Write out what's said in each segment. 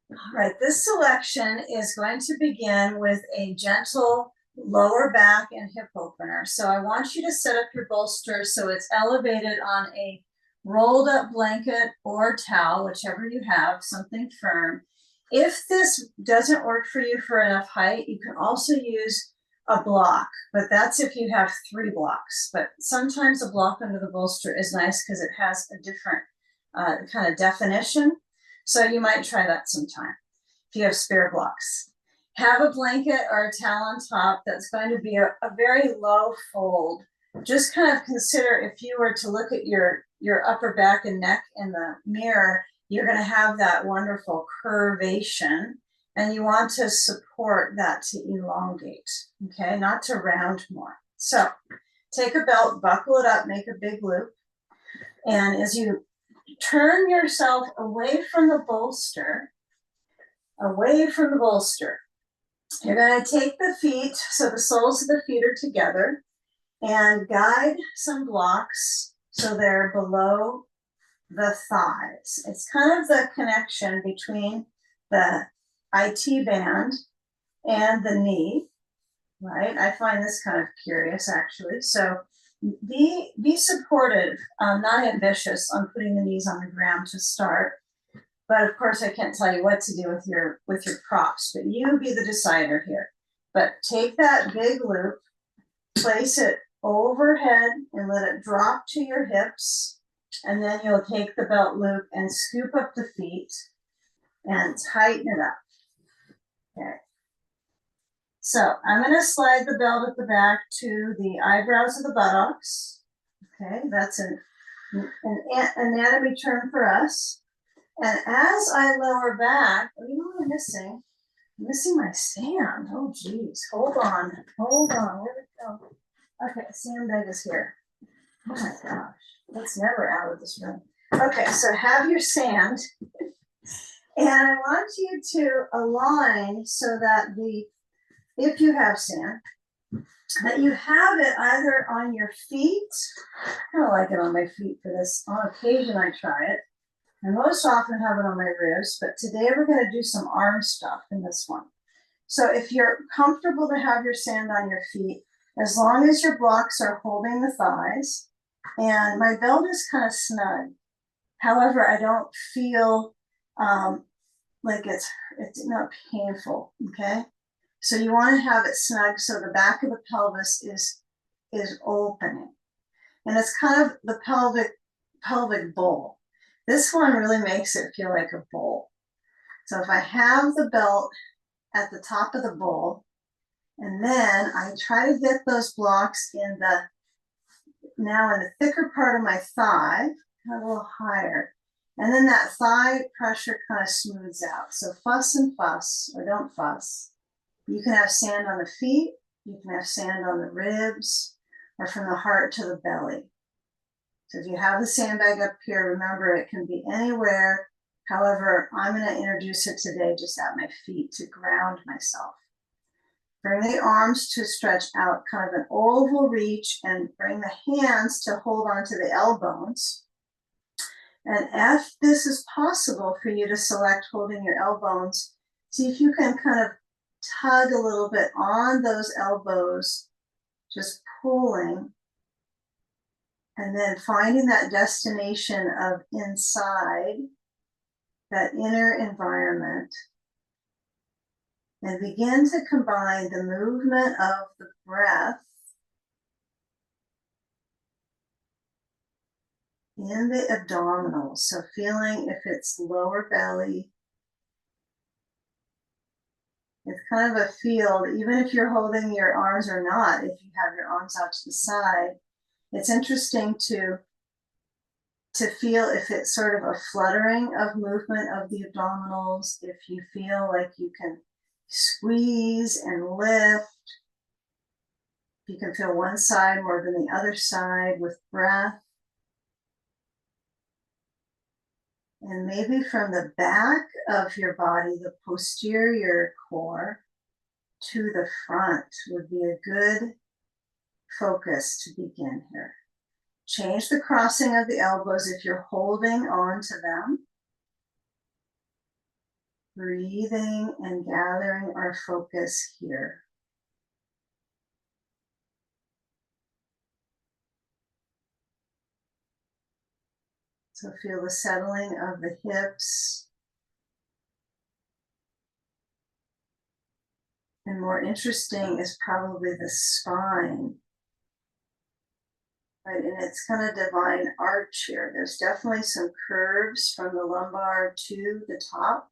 All right, this selection is going to begin with a gentle lower back and hip opener. So I want you to set up your bolster so it's elevated on a rolled up blanket or towel, whichever you have, something firm. If this doesn't work for you for enough height, you can also use a block, but that's if you have 3 blocks. But sometimes a block under the bolster is nice because it has a different kind of definition. So you might try that sometime if you have spare blocks. Have a blanket or a towel on top that's going to be a very low fold. Just kind of consider if you were to look at your upper back and neck in the mirror, you're going to have that wonderful curvation, and you want to support that to elongate, okay, not to round more. So take a belt, buckle it up, make a big loop, and as you turn yourself away from the bolster, you're going to take the feet, so the soles of the feet are together, and guide some blocks so they're below the thighs. It's kind of the connection between the IT band and the knee, right? I find this kind of curious, actually. So be supportive, not ambitious on putting the knees on the ground to start. But of course, I can't tell you what to do with your props, but you be the decider here. But take that big loop, place it overhead and let it drop to your hips. And then you'll take the belt loop and scoop up the feet and tighten it up. Okay. So I'm going to slide the belt at the back to the eyebrows of the buttocks. Okay, that's an anatomy term for us. And as I lower back, oh, you know what I'm missing? I'm missing my sand. Oh, geez. Hold on. Where'd it go? Okay, sandbag is here. Oh my gosh. That's never out of this room. Okay, so have your sand. And I want you to align so that if you have sand, that you have it either on your feet. I don't like it on my feet for this. On occasion, I try it. I most often have it on my ribs, but today we're going to do some arm stuff in this one. So if you're comfortable to have your sand on your feet, as long as your blocks are holding the thighs, and my belt is kind of snug. However, I don't feel like it's not painful, okay? So you want to have it snug so the back of the pelvis is opening. And it's kind of the pelvic bowl. This one really makes it feel like a bowl. So if I have the belt at the top of the bowl, and then I try to get those blocks in the thicker part of my thigh, kind of a little higher. And then that thigh pressure kind of smooths out. So fuss and fuss, or don't fuss. You can have sand on the feet, you can have sand on the ribs, or from the heart to the belly. So if you have the sandbag up here, remember it can be anywhere. However, I'm going to introduce it today just at my feet to ground myself. Bring the arms to stretch out, kind of an oval reach, and bring the hands to hold onto the elbows. And if this is possible for you to select holding your elbows, see if you can kind of tug a little bit on those elbows, just pulling. And then finding that destination of inside, that inner environment, and begin to combine the movement of the breath in the abdominals. So feeling if it's lower belly. It's kind of a field, even if you're holding your arms or not, if you have your arms out to the side. It's interesting to feel if it's sort of a fluttering of movement of the abdominals, if you feel like you can squeeze and lift. You can feel one side more than the other side with breath. And maybe from the back of your body, the posterior core, to the front would be a good focus to begin here. Change the crossing of the elbows if you're holding on to them. breathing and gathering our focus here. So feel the settling of the hips. And more interesting is probably the spine. Right, and it's kind of divine arch here. There's definitely some curves from the lumbar to the top.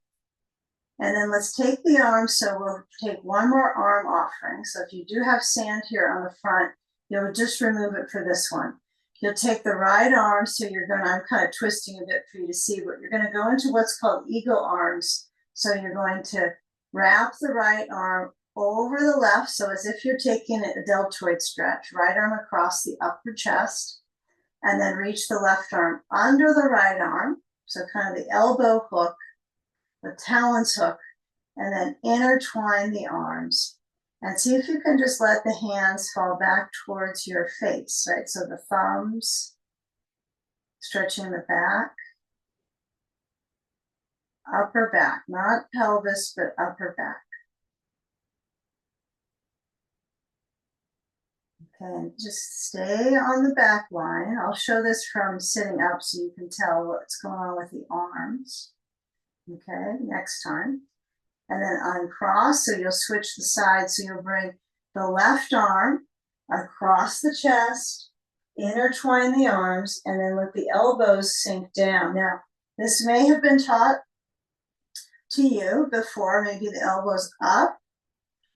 And then let's take the arms. So we'll take one more arm offering. So if you do have sand here on the front, you'll just remove it for this one. You'll take the right arm. So you're going to, I'm kind of twisting a bit for you to see, but you're going to go into what's called eagle arms. So you're going to wrap the right arm over the left. So as if you're taking a deltoid stretch, right arm across the upper chest, and then reach the left arm under the right arm. So kind of the elbow hook, the talons hook, and then intertwine the arms. And see if you can just let the hands fall back towards your face, right? So the thumbs, stretching the back, upper back, not pelvis, but upper back. Okay, and just stay on the back line. I'll show this from sitting up so you can tell what's going on with the arms. Okay, next time. And then uncross, so you'll switch the sides. So you'll bring the left arm across the chest, intertwine the arms, and then let the elbows sink down. Now, this may have been taught to you before, maybe the elbows up,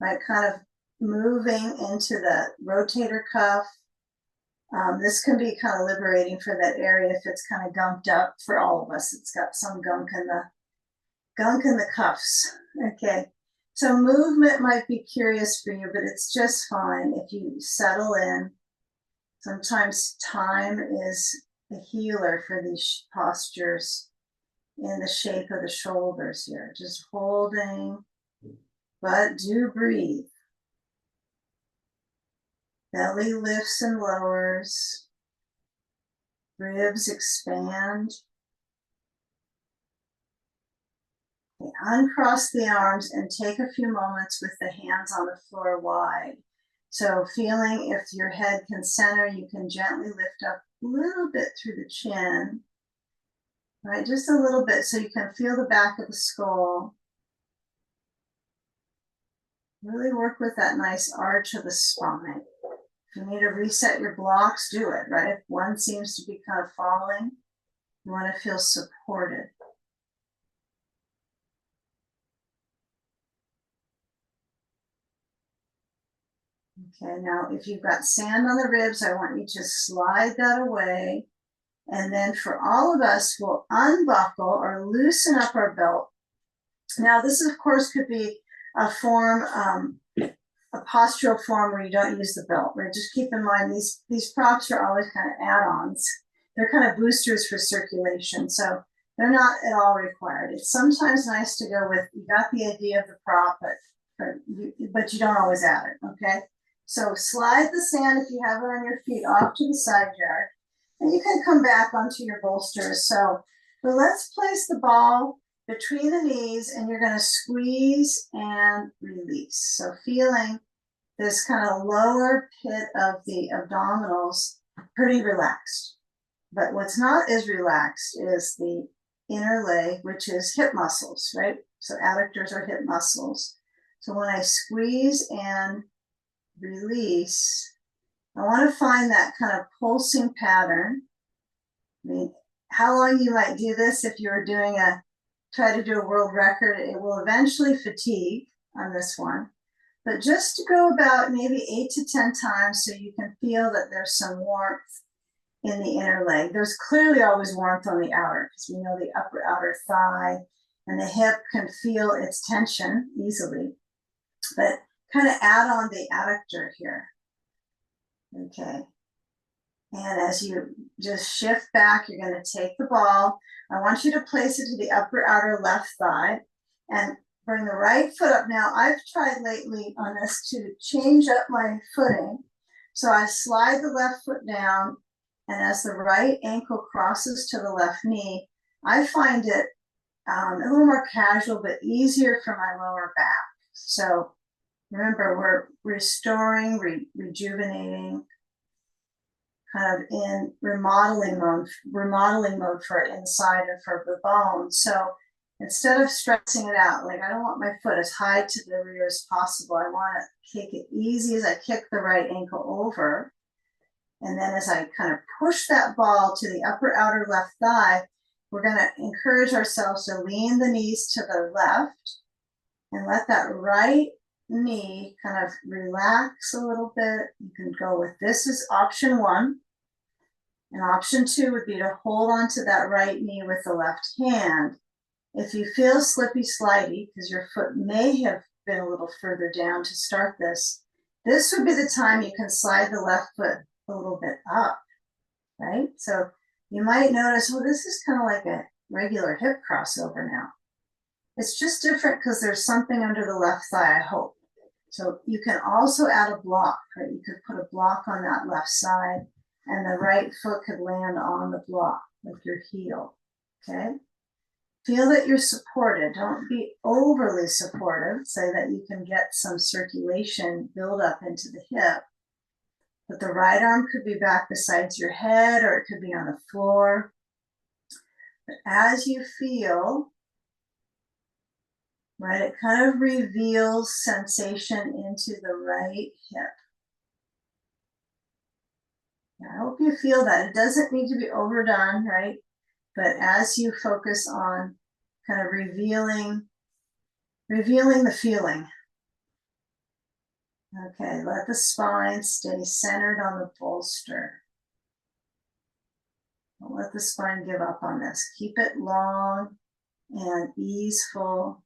right, kind of moving into the rotator cuff. This can be kind of liberating for that area if it's kind of gunked up. For all of us, it's got some gunk in the cuffs. Okay, so movement might be curious for you, but it's just fine if you settle in. Sometimes time is a healer for these postures in the shape of the shoulders here. Just holding, but do breathe. Belly lifts and lowers. Ribs expand. Okay, uncross the arms and take a few moments with the hands on the floor wide. So feeling if your head can center, you can gently lift up a little bit through the chin. Right, just a little bit so you can feel the back of the skull. Really work with that nice arch of the spine. If you need to reset your blocks, do it, right? If one seems to be kind of falling, you want to feel supported. Okay, now if you've got sand on the ribs, I want you to slide that away. And then for all of us, we'll unbuckle or loosen up our belt. Now this, of course, could be a form, a postural form where you don't use the belt, right? Just keep in mind, these props are always kind of add-ons. They're kind of boosters for circulation, so they're not at all required. It's sometimes nice to go with, you got the idea of the prop, but you don't always add it, okay? So slide the sand, if you have it on your feet, off to the side yard, and you can come back onto your bolsters. So, but let's place the ball between the knees, and you're going to squeeze and release. So feeling this kind of lower pit of the abdominals pretty relaxed. But what's not as relaxed is the inner leg, which is hip muscles, right? So adductors are hip muscles. So when I squeeze and release, I want to find that kind of pulsing pattern. I mean, how long you might do this if you were doing try to do a world record, it will eventually fatigue on this one. But just to go about maybe 8 to 10 times so you can feel that there's some warmth in the inner leg. There's clearly always warmth on the outer, because we know the upper outer thigh and the hip can feel its tension easily. But kind of add on the adductor here. Okay. And as you just shift back, you're going to take the ball. I want you to place it to the upper outer left thigh and bring the right foot up. Now, I've tried lately on this to change up my footing. So I slide the left foot down, and as the right ankle crosses to the left knee, I find it a little more casual, but easier for my lower back. So remember, we're restoring, rejuvenating, kind of in remodeling mode for inside and for the bone. So instead of stressing it out, like I don't want my foot as high to the rear as possible. I want to kick it easy as I kick the right ankle over. And then as I kind of push that ball to the upper outer left thigh, we're going to encourage ourselves to lean the knees to the left and let that right knee kind of relax a little bit. You can go with this is option 1. And option 2 would be to hold on to that right knee with the left hand. If you feel slippy slidey, because your foot may have been a little further down to start this, this would be the time you can slide the left foot a little bit up, right? So you might notice, well, this is kind of like a regular hip crossover now. It's just different because there's something under the left thigh, I hope. So you can also add a block, right? You could put a block on that left side and the right foot could land on the block with your heel, okay? Feel that you're supported. Don't be overly supportive so that you can get some circulation build up into the hip. But the right arm could be back beside your head or it could be on the floor. But as you feel, right, it kind of reveals sensation into the right hip. I hope you feel that. It doesn't need to be overdone, right? But as you focus on kind of revealing the feeling. Okay, let the spine stay centered on the bolster. Don't let the spine give up on this. Keep it long and easeful.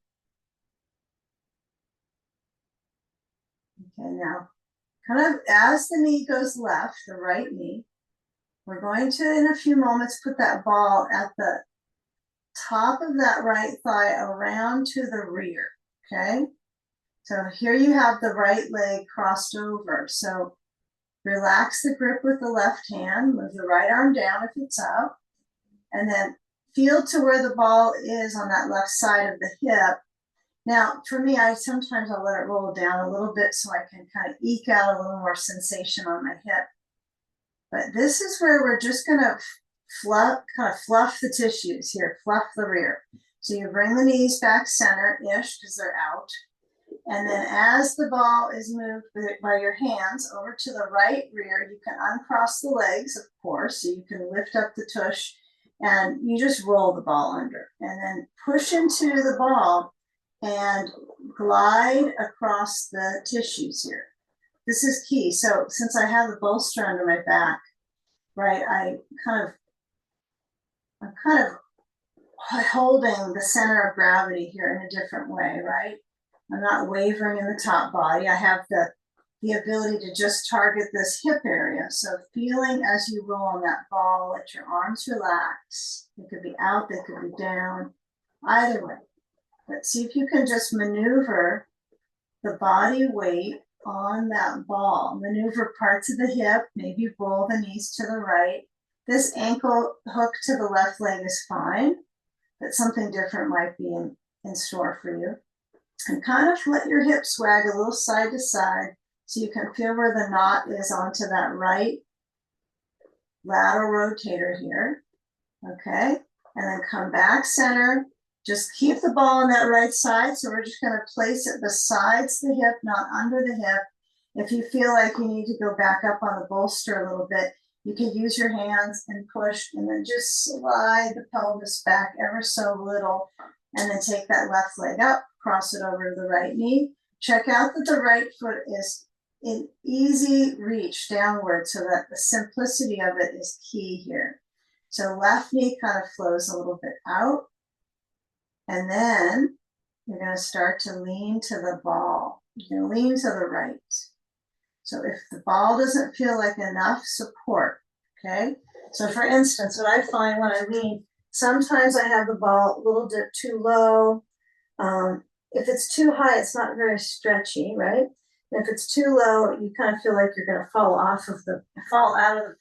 Okay, now kind of as the knee goes left, the right knee, we're going to, in a few moments, put that ball at the top of that right thigh around to the rear, okay? So here you have the right leg crossed over. So relax the grip with the left hand, move the right arm down if it's up, and then feel to where the ball is on that left side of the hip. Now, for me, sometimes I'll let it roll down a little bit so I can kind of eke out a little more sensation on my hip. But this is where we're just gonna fluff the tissues here, fluff the rear. So you bring the knees back center-ish because they're out. And then as the ball is moved by your hands over to the right rear, you can uncross the legs, of course, so you can lift up the tush and you just roll the ball under and then push into the ball and glide across the tissues here. This is key. So since I have the bolster under my back, right, I'm kind of holding the center of gravity here in a different way, right? I'm not wavering in the top body. I have the ability to just target this hip area. So feeling as you roll on that ball, let your arms relax. They could be out, they could be down, either way. But see if you can just maneuver the body weight on that ball. Maneuver parts of the hip, maybe roll the knees to the right. This ankle hook to the left leg is fine, but something different might be in store for you. And kind of let your hips swag a little side to side so you can feel where the knot is onto that right lateral rotator here. Okay, and then come back center. Just keep the ball on that right side. So we're just going to place it besides the hip, not under the hip. If you feel like you need to go back up on the bolster a little bit, you can use your hands and push and then just slide the pelvis back ever so little and then take that left leg up, cross it over to the right knee. Check out that the right foot is in easy reach downward so that the simplicity of it is key here. So left knee kind of flows a little bit out. And then you're going to start to lean to the ball. You're going to lean to the right. So if the ball doesn't feel like enough support, okay? So for instance, what I find when I lean, sometimes I have the ball a little bit too low. If it's too high, it's not very stretchy, right? And if it's too low, you kind of feel like you're going to fall out of the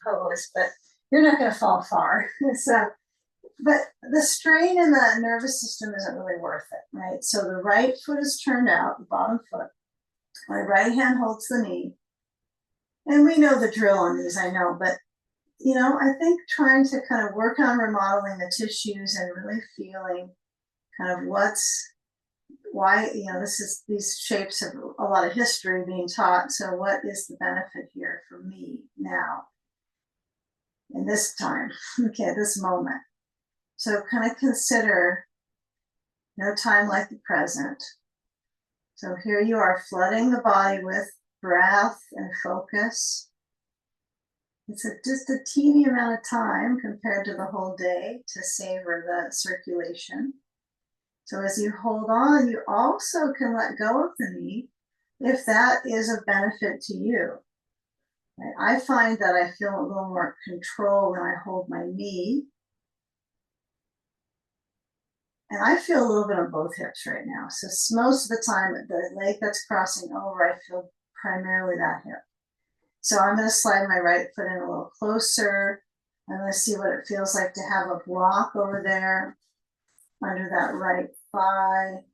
pose, but you're not going to fall far. So But the strain in the nervous system isn't really worth it, right? So the right foot is turned out, the bottom foot. My right hand holds the knee. And we know the drill on these, I know, but I think trying to kind of work on remodeling the tissues and really feeling kind of why, these shapes have a lot of history being taught. So what is the benefit here for me now in this time, okay, this moment? So kind of consider no time like the present. So here you are flooding the body with breath and focus. It's just a teeny amount of time compared to the whole day to savor the circulation. So as you hold on, you also can let go of the knee if that is of benefit to you. Right? I find that I feel a little more control when I hold my knee. And I feel a little bit on both hips right now. So most of the time, the leg that's crossing over, I feel primarily that hip. So I'm going to slide my right foot in a little closer. I'm going to see what it feels like to have a block over there under that right thigh.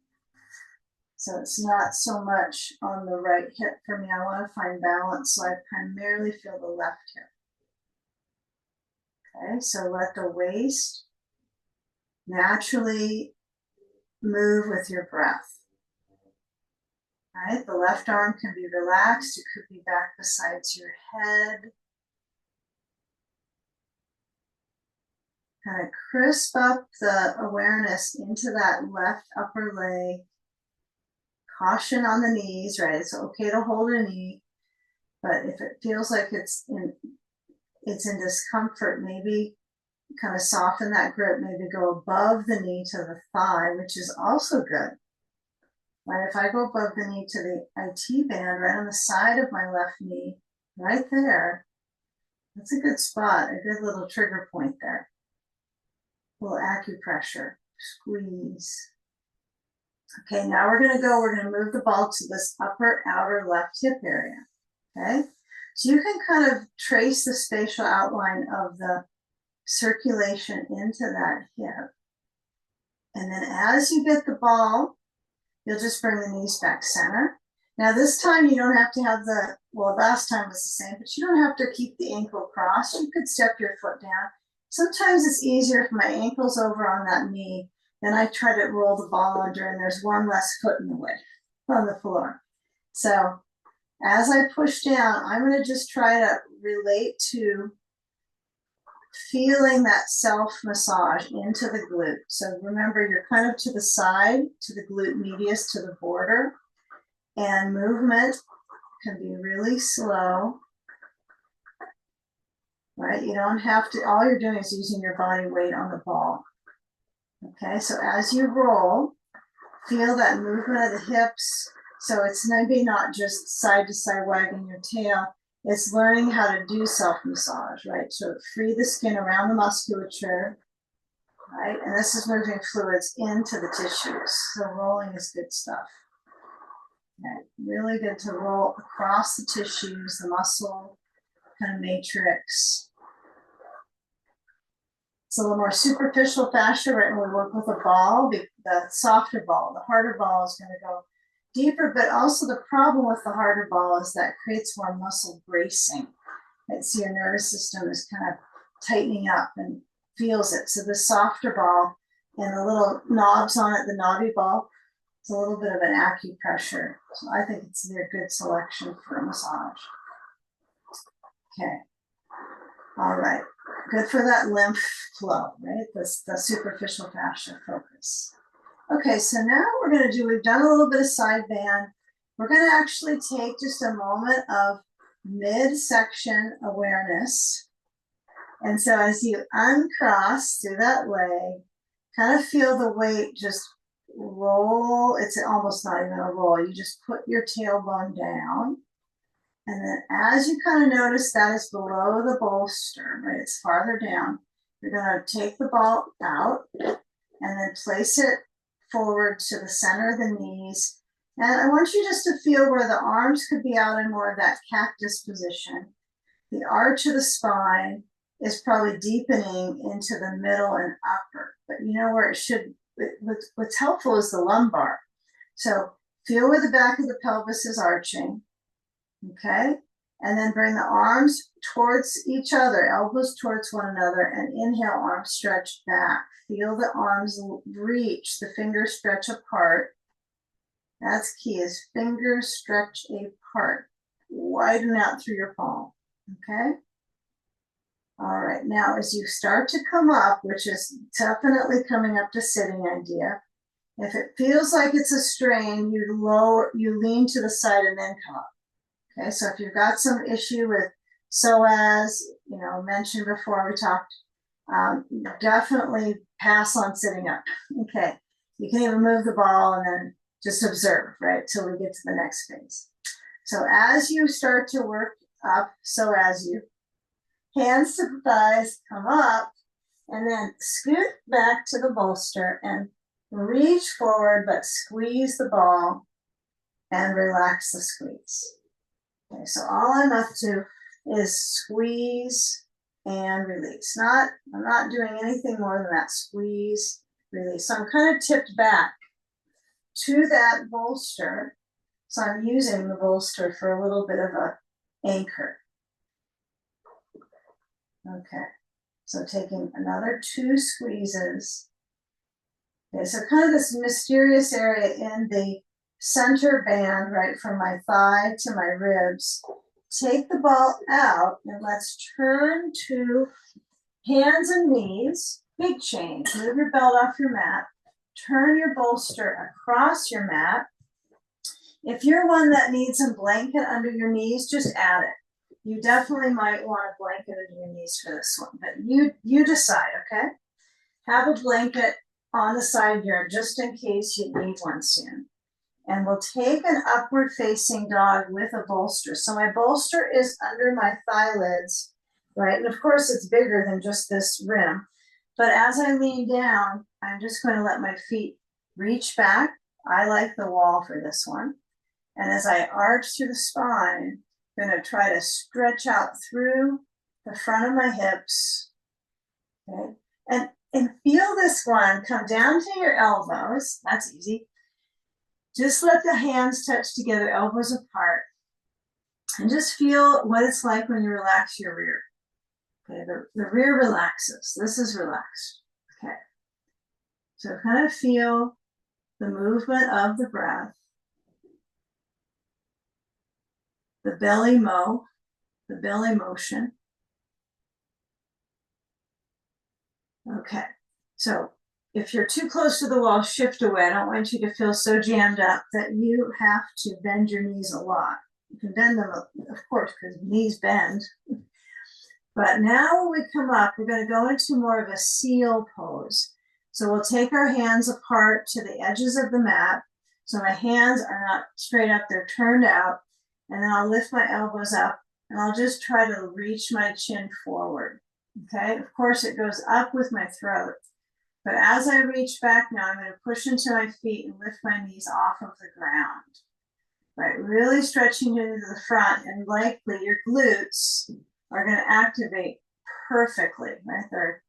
So it's not so much on the right hip for me. I want to find balance, so I primarily feel the left hip. Okay, so let the waist naturally move with your breath. All right, the left arm can be relaxed. It could be back beside your head. Kind of crisp up the awareness into that left upper leg. Caution on the knees, right? It's okay to hold a knee, but if it feels like it's in discomfort, maybe kind of soften that grip, maybe go above the knee to the thigh, which is also good. Right? If I go above the knee to the IT band, right on the side of my left knee, right there, that's a good spot, a good little trigger point there. A little acupressure, squeeze. Okay, now we're gonna move the ball to this upper outer left hip area, okay? So you can kind of trace the spatial outline of the circulation into that hip. And then as you get the ball, you'll just bring the knees back center. Now this time you don't have to have last time was the same, but you don't have to keep the ankle crossed. You could step your foot down. Sometimes it's easier if my ankle's over on that knee, then I try to roll the ball under and there's one less foot in the way on the floor. So as I push down, I'm going to just try to relate to feeling that self massage into the glute. So remember, you're kind of to the side, to the glute medius, to the border, and movement can be really slow. Right? You don't have to, all you're doing is using your body weight on the ball. Okay, so as you roll, feel that movement of the hips. So it's maybe not just side to side wagging your tail, it's learning how to do self-massage, right? So free the skin around the musculature, right? And this is moving fluids into the tissues. So rolling is good stuff. Okay. Really good to roll across the tissues, the muscle kind of matrix. It's a little more superficial fascia, right? When we work with a ball, the softer ball, the harder ball is going to go deeper, but also the problem with the harder ball is that creates more muscle bracing. Right? So your nervous system is kind of tightening up and feels it. So the softer ball and the little knobs on it, the knobby ball, it's a little bit of an acupressure. So I think it's a good selection for a massage. Okay. All right. Good for that lymph flow, right? The superficial fascia focus. Okay, so now we've done a little bit of side band. We're going to actually take just a moment of midsection awareness. And so as you uncross through that leg, kind of feel the weight just roll. It's almost not even a roll. You just put your tailbone down. And then as you kind of notice that is below the bolster, right? It's farther down. You're going to take the ball out and then place it forward to the center of the knees. And I want you just to feel where the arms could be out in more of that cactus position, the arch of the spine, is probably deepening into the middle and upper, but you know where it should, what's helpful is the lumbar. So feel where the back of the pelvis is arching, okay? And then bring the arms towards each other, elbows towards one another, and inhale, arms stretch back. Feel the arms reach, the fingers stretch apart. That's key, is fingers stretch apart. Widen out through your palm, okay? All right, now as you start to come up, which is definitely coming up to sitting idea, if it feels like it's a strain, you lean to the side and then come up. Okay, so if you've got some issue with psoas, mentioned before we talked, definitely pass on sitting up. Okay, you can even move the ball and then just observe, right, till we get to the next phase. So as you start to work up, hands to the thighs, come up, and then scoot back to the bolster and reach forward, but squeeze the ball and relax the squeeze. Okay, so all I'm up to is squeeze and release. I'm not doing anything more than that. Squeeze, release. So I'm kind of tipped back to that bolster. So I'm using the bolster for a little bit of an anchor. Okay, so taking another 2 squeezes. Okay, so kind of this mysterious area in the center band, right from my thigh to my ribs. Take the ball out and let's turn to hands and knees, big change. Move your belt off your mat. Turn your bolster across your mat. If you're one that needs a blanket under your knees, just add it. You definitely might want a blanket under your knees for this one, but you decide, okay? Have a blanket on the side here just in case you need one soon. And we'll take an upward facing dog with a bolster. So my bolster is under my thigh lids, right? And of course it's bigger than just this rim. But as I lean down, I'm just going to let my feet reach back. I like the wall for this one. And as I arch through the spine, I'm going to try to stretch out through the front of my hips. Okay? And feel this one come down to your elbows. That's easy. Just let the hands touch together, elbows apart. And just feel what it's like when you relax your rear. Okay, the rear relaxes. This is relaxed. Okay. So kind of feel the movement of the breath. The belly motion. Okay, so if you're too close to the wall, shift away. I don't want you to feel so jammed up that you have to bend your knees a lot. You can bend them, of course, because knees bend. But now when we come up, we're going to go into more of a seal pose. So we'll take our hands apart to the edges of the mat. So my hands are not straight up, they're turned out. And then I'll lift my elbows up and I'll just try to reach my chin forward. Okay, of course it goes up with my throat. But as I reach back now, I'm going to push into my feet and lift my knees off of the ground. Right, really stretching into the front, and likely your glutes are going to activate perfectly, right? They're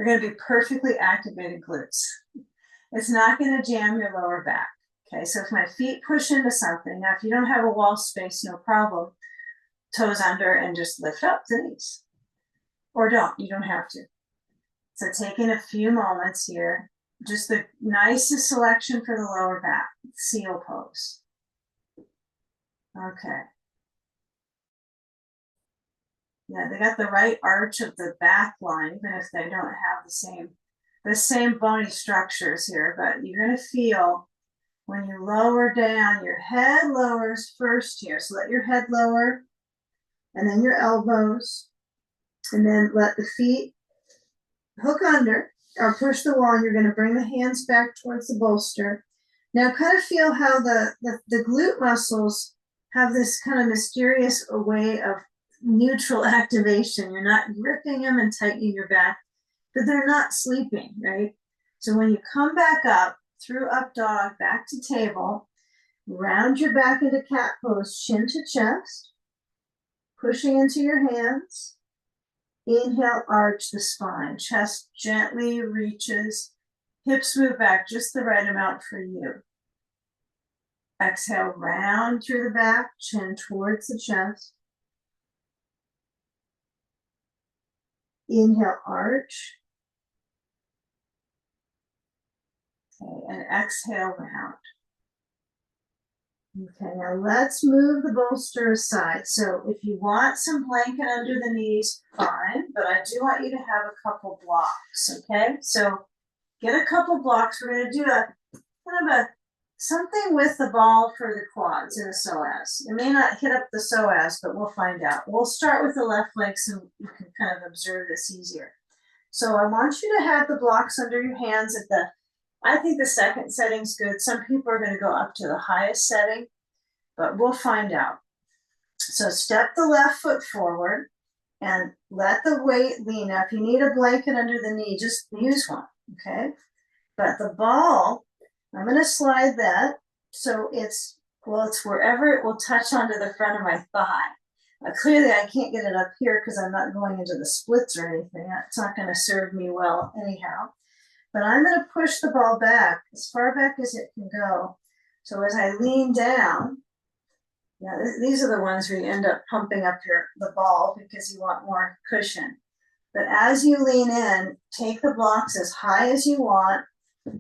going to be perfectly activated glutes. It's not going to jam your lower back. Okay, so if my feet push into something, now if you don't have a wall space, no problem. Toes under and just lift up the knees. Or don't, you don't have to. So taking a few moments here, just the nicest selection for the lower back, seal pose. Okay. Yeah, they got the right arch of the back line, even if they don't have the same bony structures here, but you're going to feel when you lower down, your head lowers first here. So let your head lower, and then your elbows, and then let the feet hook under or push the wall, and you're going to bring the hands back towards the bolster. Now kind of feel how the glute muscles have this kind of mysterious way of neutral activation. You're not gripping them and tightening your back, but they're not sleeping, right? So when you come back up through up dog, back to table, round your back into cat pose, chin to chest, pushing into your hands. Inhale, arch the spine. Chest gently reaches. Hips move back just the right amount for you. Exhale, round through the back, chin towards the chest. Inhale, arch. Okay, and exhale, round. Okay, now let's move the bolster aside. So if you want some blanket under the knees, fine, but I do want you to have a couple blocks, okay? So get a couple blocks. We're gonna do a kind of a something with the ball for the quads in a psoas. It may not hit up the psoas, but we'll find out. We'll start with the left leg so you can kind of observe this easier. So I want you to have the blocks under your hands at the, I think the second setting's good. Some people are going to go up to the highest setting, but we'll find out. So step the left foot forward and let the weight lean. Now, if you need a blanket under the knee, just use one, okay? But the ball, I'm going to slide that so it's wherever it will touch onto the front of my thigh. Clearly, I can't get it up here because I'm not going into the splits or anything. It's not going to serve me well anyhow. But I'm going to push the ball back as far back as it can go. So as I lean down, yeah, these are the ones where you end up pumping up the ball because you want more cushion. But as you lean in, take the blocks as high as you want.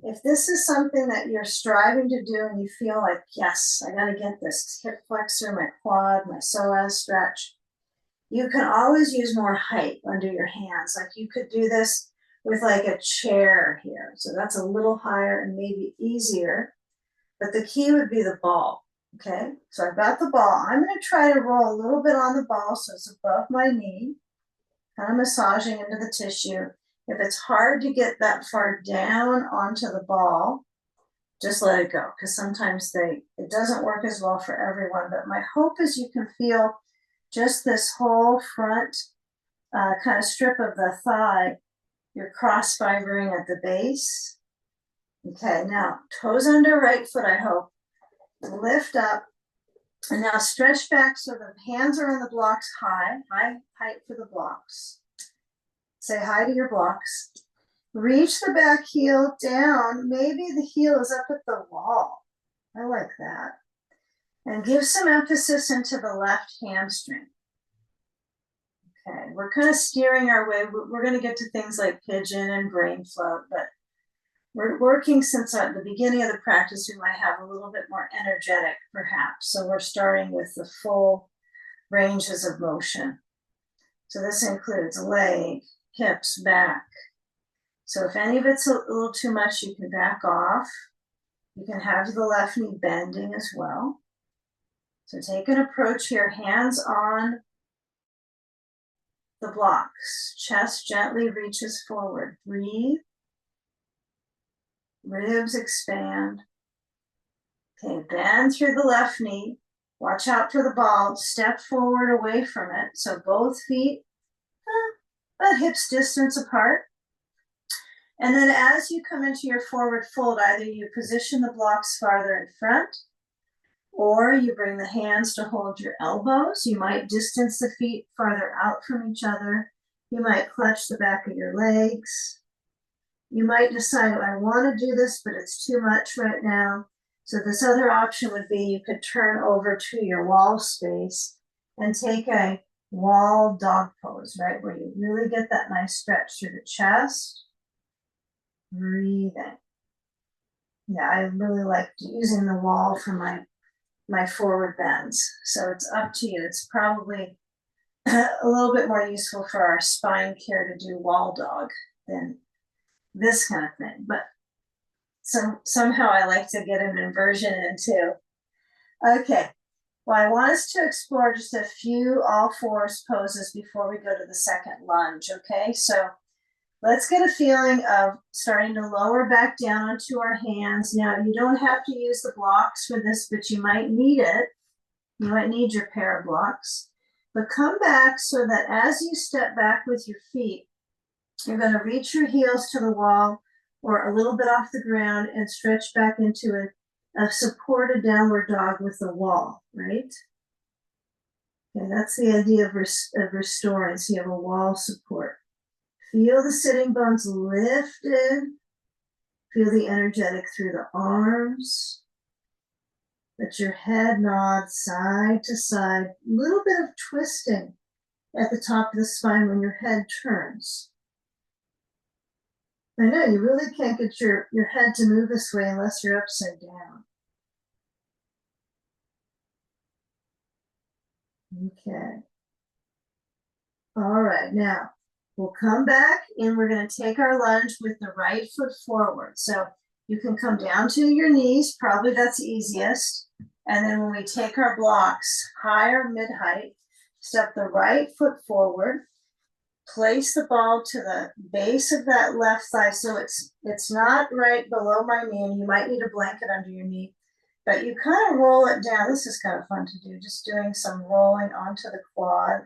If this is something that you're striving to do and you feel like, yes, I got to get this hip flexor, my quad, my psoas stretch, you can always use more height under your hands. Like you could do this with like a chair here. So that's a little higher and maybe easier. But the key would be the ball. Okay, so I've got the ball. I'm going to try to roll a little bit on the ball so it's above my knee, kind of massaging into the tissue. If it's hard to get that far down onto the ball, just let it go, because sometimes it doesn't work as well for everyone. But my hope is you can feel just this whole front kind of strip of the thigh. You're cross fibering at the base. Okay, now toes under right foot, I hope. Lift up. And now stretch back so the hands are on the blocks high height for the blocks. Say hi to your blocks. Reach the back heel down. Maybe the heel is up at the wall. I like that. And give some emphasis into the left hamstring. Okay, we're kind of steering our way. We're going to get to things like pigeon and brain float, but we're working since at the beginning of the practice, we might have a little bit more energetic perhaps. So we're starting with the full ranges of motion. So this includes leg, hips, back. So if any of it's a little too much, you can back off. You can have the left knee bending as well. So take an approach here, hands on the blocks. Chest gently reaches forward. Breathe. Ribs expand. Okay, bend through the left knee. Watch out for the ball. Step forward away from it. So both feet about hips distance apart. And then as you come into your forward fold, either you position the blocks farther in front, or you bring the hands to hold your elbows. You might distance the feet farther out from each other. You might clutch the back of your legs. You might decide, I want to do this, but it's too much right now. So this other option would be you could turn over to your wall space and take a wall dog pose, right? Where you really get that nice stretch through the chest. Breathing. Yeah, I really like using the wall for my forward bends. So it's up to you. It's probably a little bit more useful for our spine care to do wall dog than this kind of thing, but somehow I like to get an inversion in too. Okay, well, I want us to explore just a few all fours poses before we go to the second lunge, okay? So let's get a feeling of starting to lower back down onto our hands. Now, you don't have to use the blocks for this, but you might need it. You might need your pair of blocks. But come back so that as you step back with your feet, you're going to reach your heels to the wall or a little bit off the ground and stretch back into a supported downward dog with the wall, right? Okay, that's the idea of restoring. So you have a wall support. Feel the sitting bones lifted. Feel the energetic through the arms. Let your head nod side to side. A little bit of twisting at the top of the spine when your head turns. I know you really can't get your head to move this way unless you're upside down. Okay. All right, now we'll come back and we're going to take our lunge with the right foot forward. So you can come down to your knees, probably that's easiest. And then when we take our blocks, high or mid-height, step the right foot forward, place the ball to the base of that left thigh. So it's not right below my knee, and you might need a blanket under your knee, but you kind of roll it down. This is kind of fun to do, just doing some rolling onto the quad.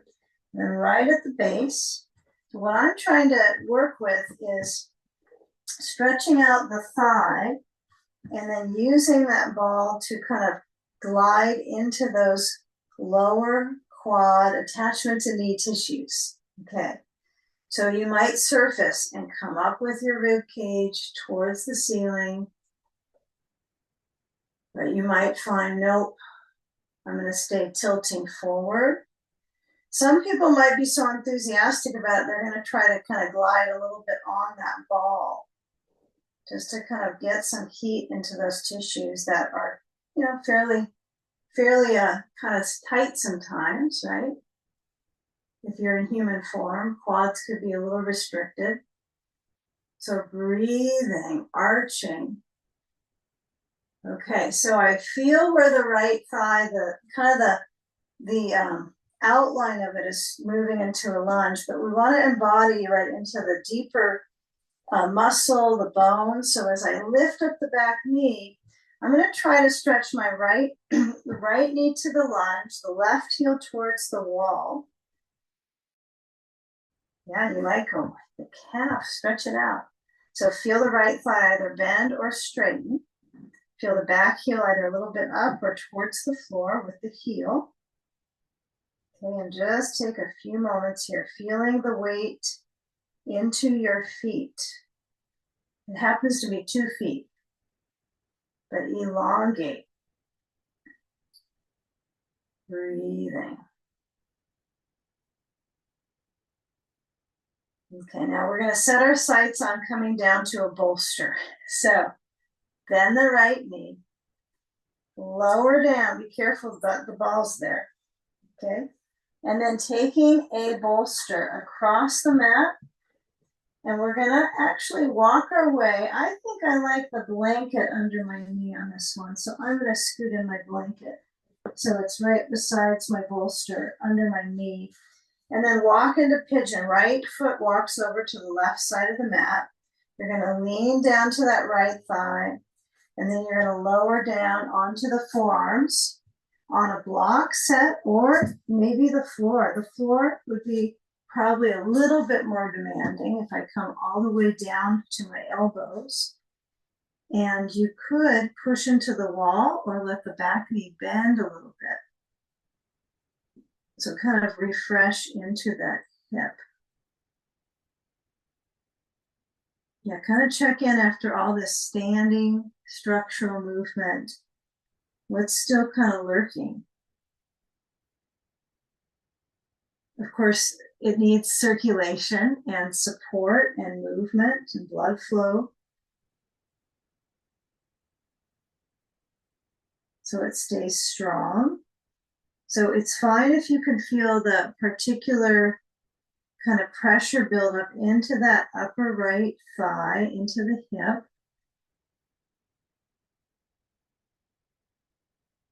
And then right at the base. So what I'm trying to work with is stretching out the thigh and then using that ball to kind of glide into those lower quad attachment to knee tissues. Okay. So you might surface and come up with your rib cage towards the ceiling. But you might find, nope, I'm going to stay tilting forward. Some people might be so enthusiastic about it, they're going to try to kind of glide a little bit on that ball, just to kind of get some heat into those tissues that are, fairly kind of tight sometimes, right? If you're in human form, quads could be a little restricted. So breathing, arching. Okay, so I feel where the right thigh, the outline of it is moving into a lunge, but we want to embody right into the deeper muscle, the bone. So as I lift up the back knee, I'm going to try to stretch my the right knee to the lunge, the left heel towards the wall. Yeah, you might go the calf, stretch it out. So feel the right thigh either bend or straighten. Feel the back heel either a little bit up or towards the floor with the heel. Okay, and just take a few moments here, feeling the weight into your feet. It happens to be 2 feet, but elongate. Breathing. Okay, now we're going to set our sights on coming down to a bolster. So bend the right knee, lower down, be careful that the ball's there, okay? And then taking a bolster across the mat, and we're gonna actually walk our way. I think I like the blanket under my knee on this one, so I'm gonna scoot in my blanket. So it's right besides my bolster, under my knee. And then walk into pigeon. Right foot walks over to the left side of the mat. You're gonna lean down to that right thigh, and then you're gonna lower down onto the forearms on a block set, or maybe the floor. The floor would be probably a little bit more demanding if I come all the way down to my elbows. And you could push into the wall or let the back knee bend a little bit. So kind of refresh into that hip. Yeah, kind of check in after all this standing structural movement. What's still kind of lurking? Of course, it needs circulation and support and movement and blood flow. So it stays strong. So it's fine if you can feel the particular kind of pressure build up into that upper right thigh, into the hip.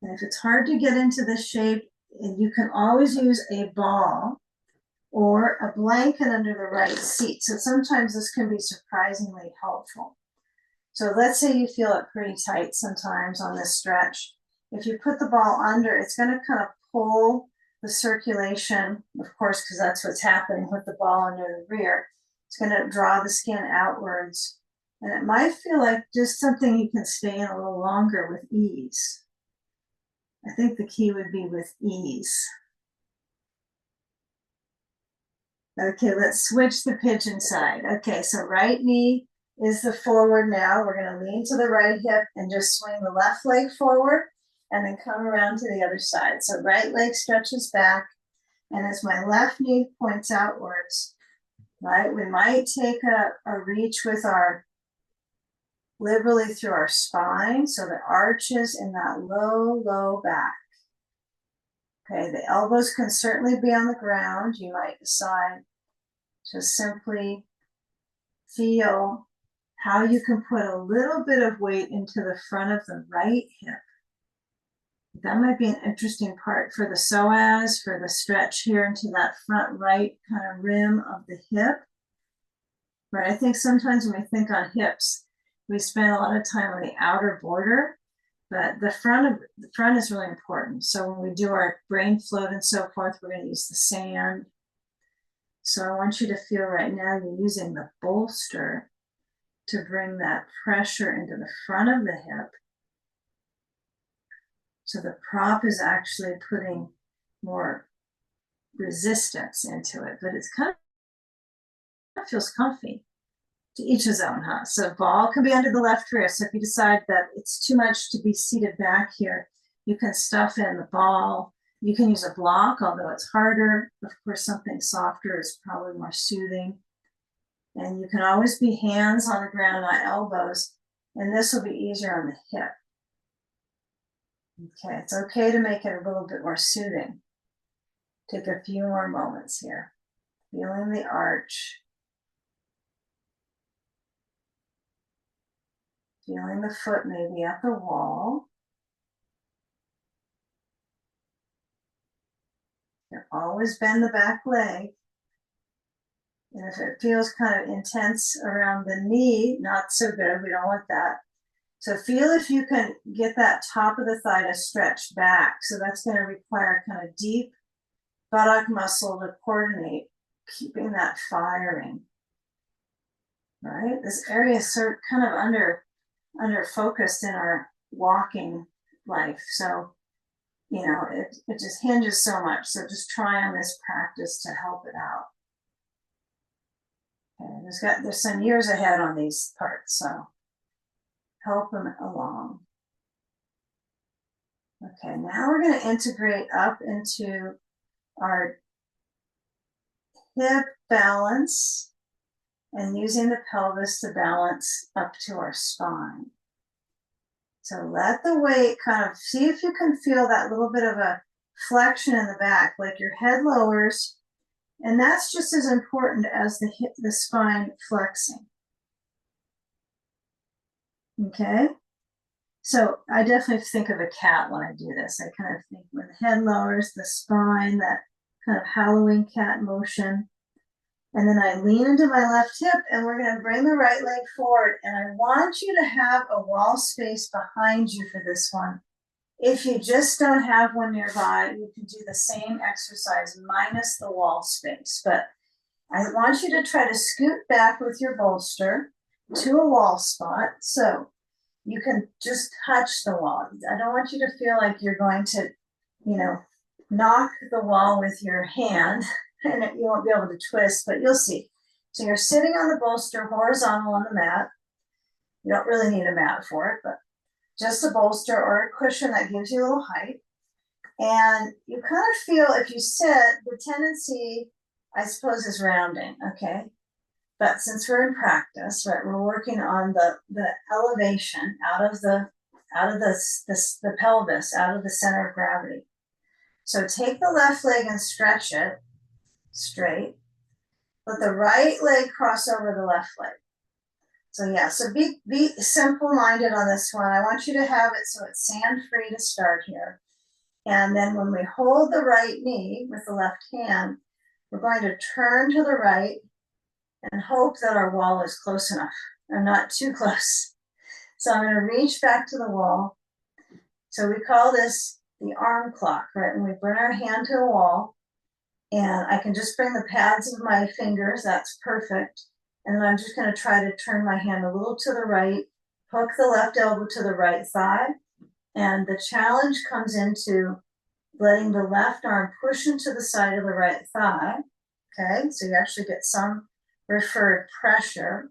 And if it's hard to get into this shape, you can always use a ball or a blanket under the right seat. So sometimes this can be surprisingly helpful. So let's say you feel it pretty tight sometimes on this stretch. If you put the ball under, it's going to kind of pull the circulation, of course, because that's what's happening with the ball under the rear. It's going to draw the skin outwards. And it might feel like just something you can stay in a little longer with ease. I think the key would be with ease. Okay, let's switch the pigeon side. Okay, so right knee is the forward now. We're gonna lean to the right hip and just swing the left leg forward and then come around to the other side. So right leg stretches back, and as my left knee points outwards, right, we might take a reach with our liberally through our spine, so the arches in that low back. Okay, the elbows can certainly be on the ground. You might decide to simply feel how you can put a little bit of weight into the front of the right hip. That might be an interesting part for the psoas, for the stretch here into that front right kind of rim of the hip. Right, I think sometimes when we think on hips, we spend a lot of time on the outer border, but the front is really important. So when we do our brain float and so forth, we're going to use the sand. So I want you to feel right now you're using the bolster to bring that pressure into the front of the hip. So the prop is actually putting more resistance into it, but it's kind of feels comfy. To each his own, huh? So ball can be under the left wrist. So if you decide that it's too much to be seated back here, you can stuff in the ball. You can use a block, although it's harder. Of course, something softer is probably more soothing. And you can always be hands on the ground, not elbows. And this will be easier on the hip. Okay, it's okay to make it a little bit more soothing. Take a few more moments here. Feeling the arch. Feeling the foot maybe at the wall. You always bend the back leg. And if it feels kind of intense around the knee, not so good. We don't want that. So feel if you can get that top of the thigh to stretch back. So that's going to require kind of deep buttock muscle to coordinate, keeping that firing. Right? This area is sort of kind of under focused in our walking life. So, you know, it just hinges so much. So just try on this practice to help it out. Okay, there's some years ahead on these parts, so help them along. Okay, now we're going to integrate up into our hip balance and using the pelvis to balance up to our spine. So let the weight kind of, see if you can feel that little bit of a flexion in the back, like your head lowers, and that's just as important as the spine flexing. Okay, so I definitely think of a cat when I do this. I kind of think when the head lowers, the spine, that kind of hallowing cat motion. And then I lean into my left hip and we're going to bring the right leg forward. And I want you to have a wall space behind you for this one. If you just don't have one nearby, you can do the same exercise minus the wall space. But I want you to try to scoot back with your bolster to a wall spot. So you can just touch the wall. I don't want you to feel like you're going to, you know, knock the wall with your hand and you won't be able to twist, but you'll see. So you're sitting on the bolster horizontal on the mat. You don't really need a mat for it, but just a bolster or a cushion that gives you a little height. And you kind of feel, if you sit, the tendency, I suppose, is rounding, okay? But since we're in practice, right, we're working on the elevation out of the pelvis, out of the center of gravity. So take the left leg and stretch it straight. Let the right leg cross over the left leg. So yeah, so be simple-minded on this one. I want you to have it so it's sand-free to start here. And then when we hold the right knee with the left hand, we're going to turn to the right and hope that our wall is close enough and not too close. So I'm going to reach back to the wall. So we call this the arm clock, right? When we bring our hand to a wall, and I can just bring the pads of my fingers, that's perfect. And then I'm just going to try to turn my hand a little to the right, hook the left elbow to the right thigh. And the challenge comes into letting the left arm push into the side of the right thigh. Okay, so you actually get some referred pressure.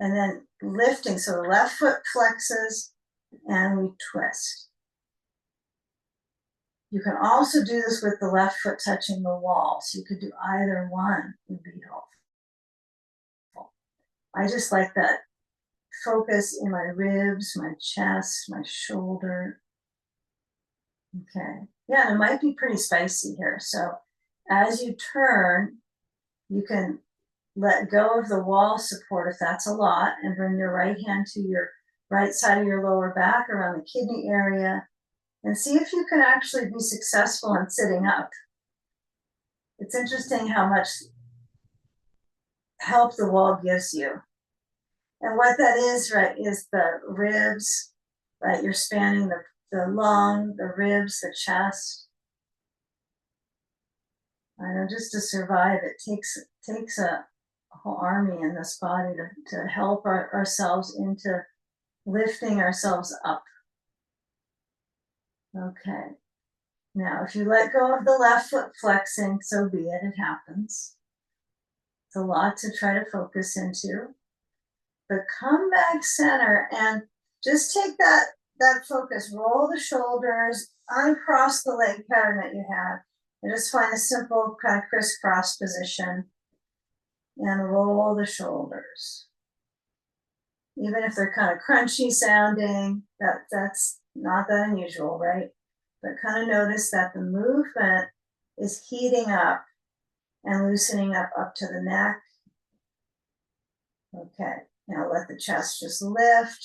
And then lifting, so the left foot flexes and we twist. You can also do this with the left foot touching the wall. So you could do either one would be helpful. I just like that focus in my ribs, my chest, my shoulder. Okay. Yeah, it might be pretty spicy here. So as you turn, you can let go of the wall support if that's a lot, and bring your right hand to your right side of your lower back around the kidney area, and see if you can actually be successful in sitting up. It's interesting how much help the wall gives you. And what that is, right, is the ribs, right? You're spanning the lung, the ribs, the chest. I know just to survive, it takes a whole army in this body to help ourselves into lifting ourselves up. Okay. Now, if you let go of the left foot flexing, so be it, it happens. It's a lot to try to focus into. But come back center and just take that focus, roll the shoulders, uncross the leg pattern that you have, and just find a simple kind of crisscross position and roll the shoulders. Even if they're kind of crunchy sounding, that's not that unusual, right? But kind of notice that the movement is heating up and loosening up to the neck. Okay, now let the chest just lift.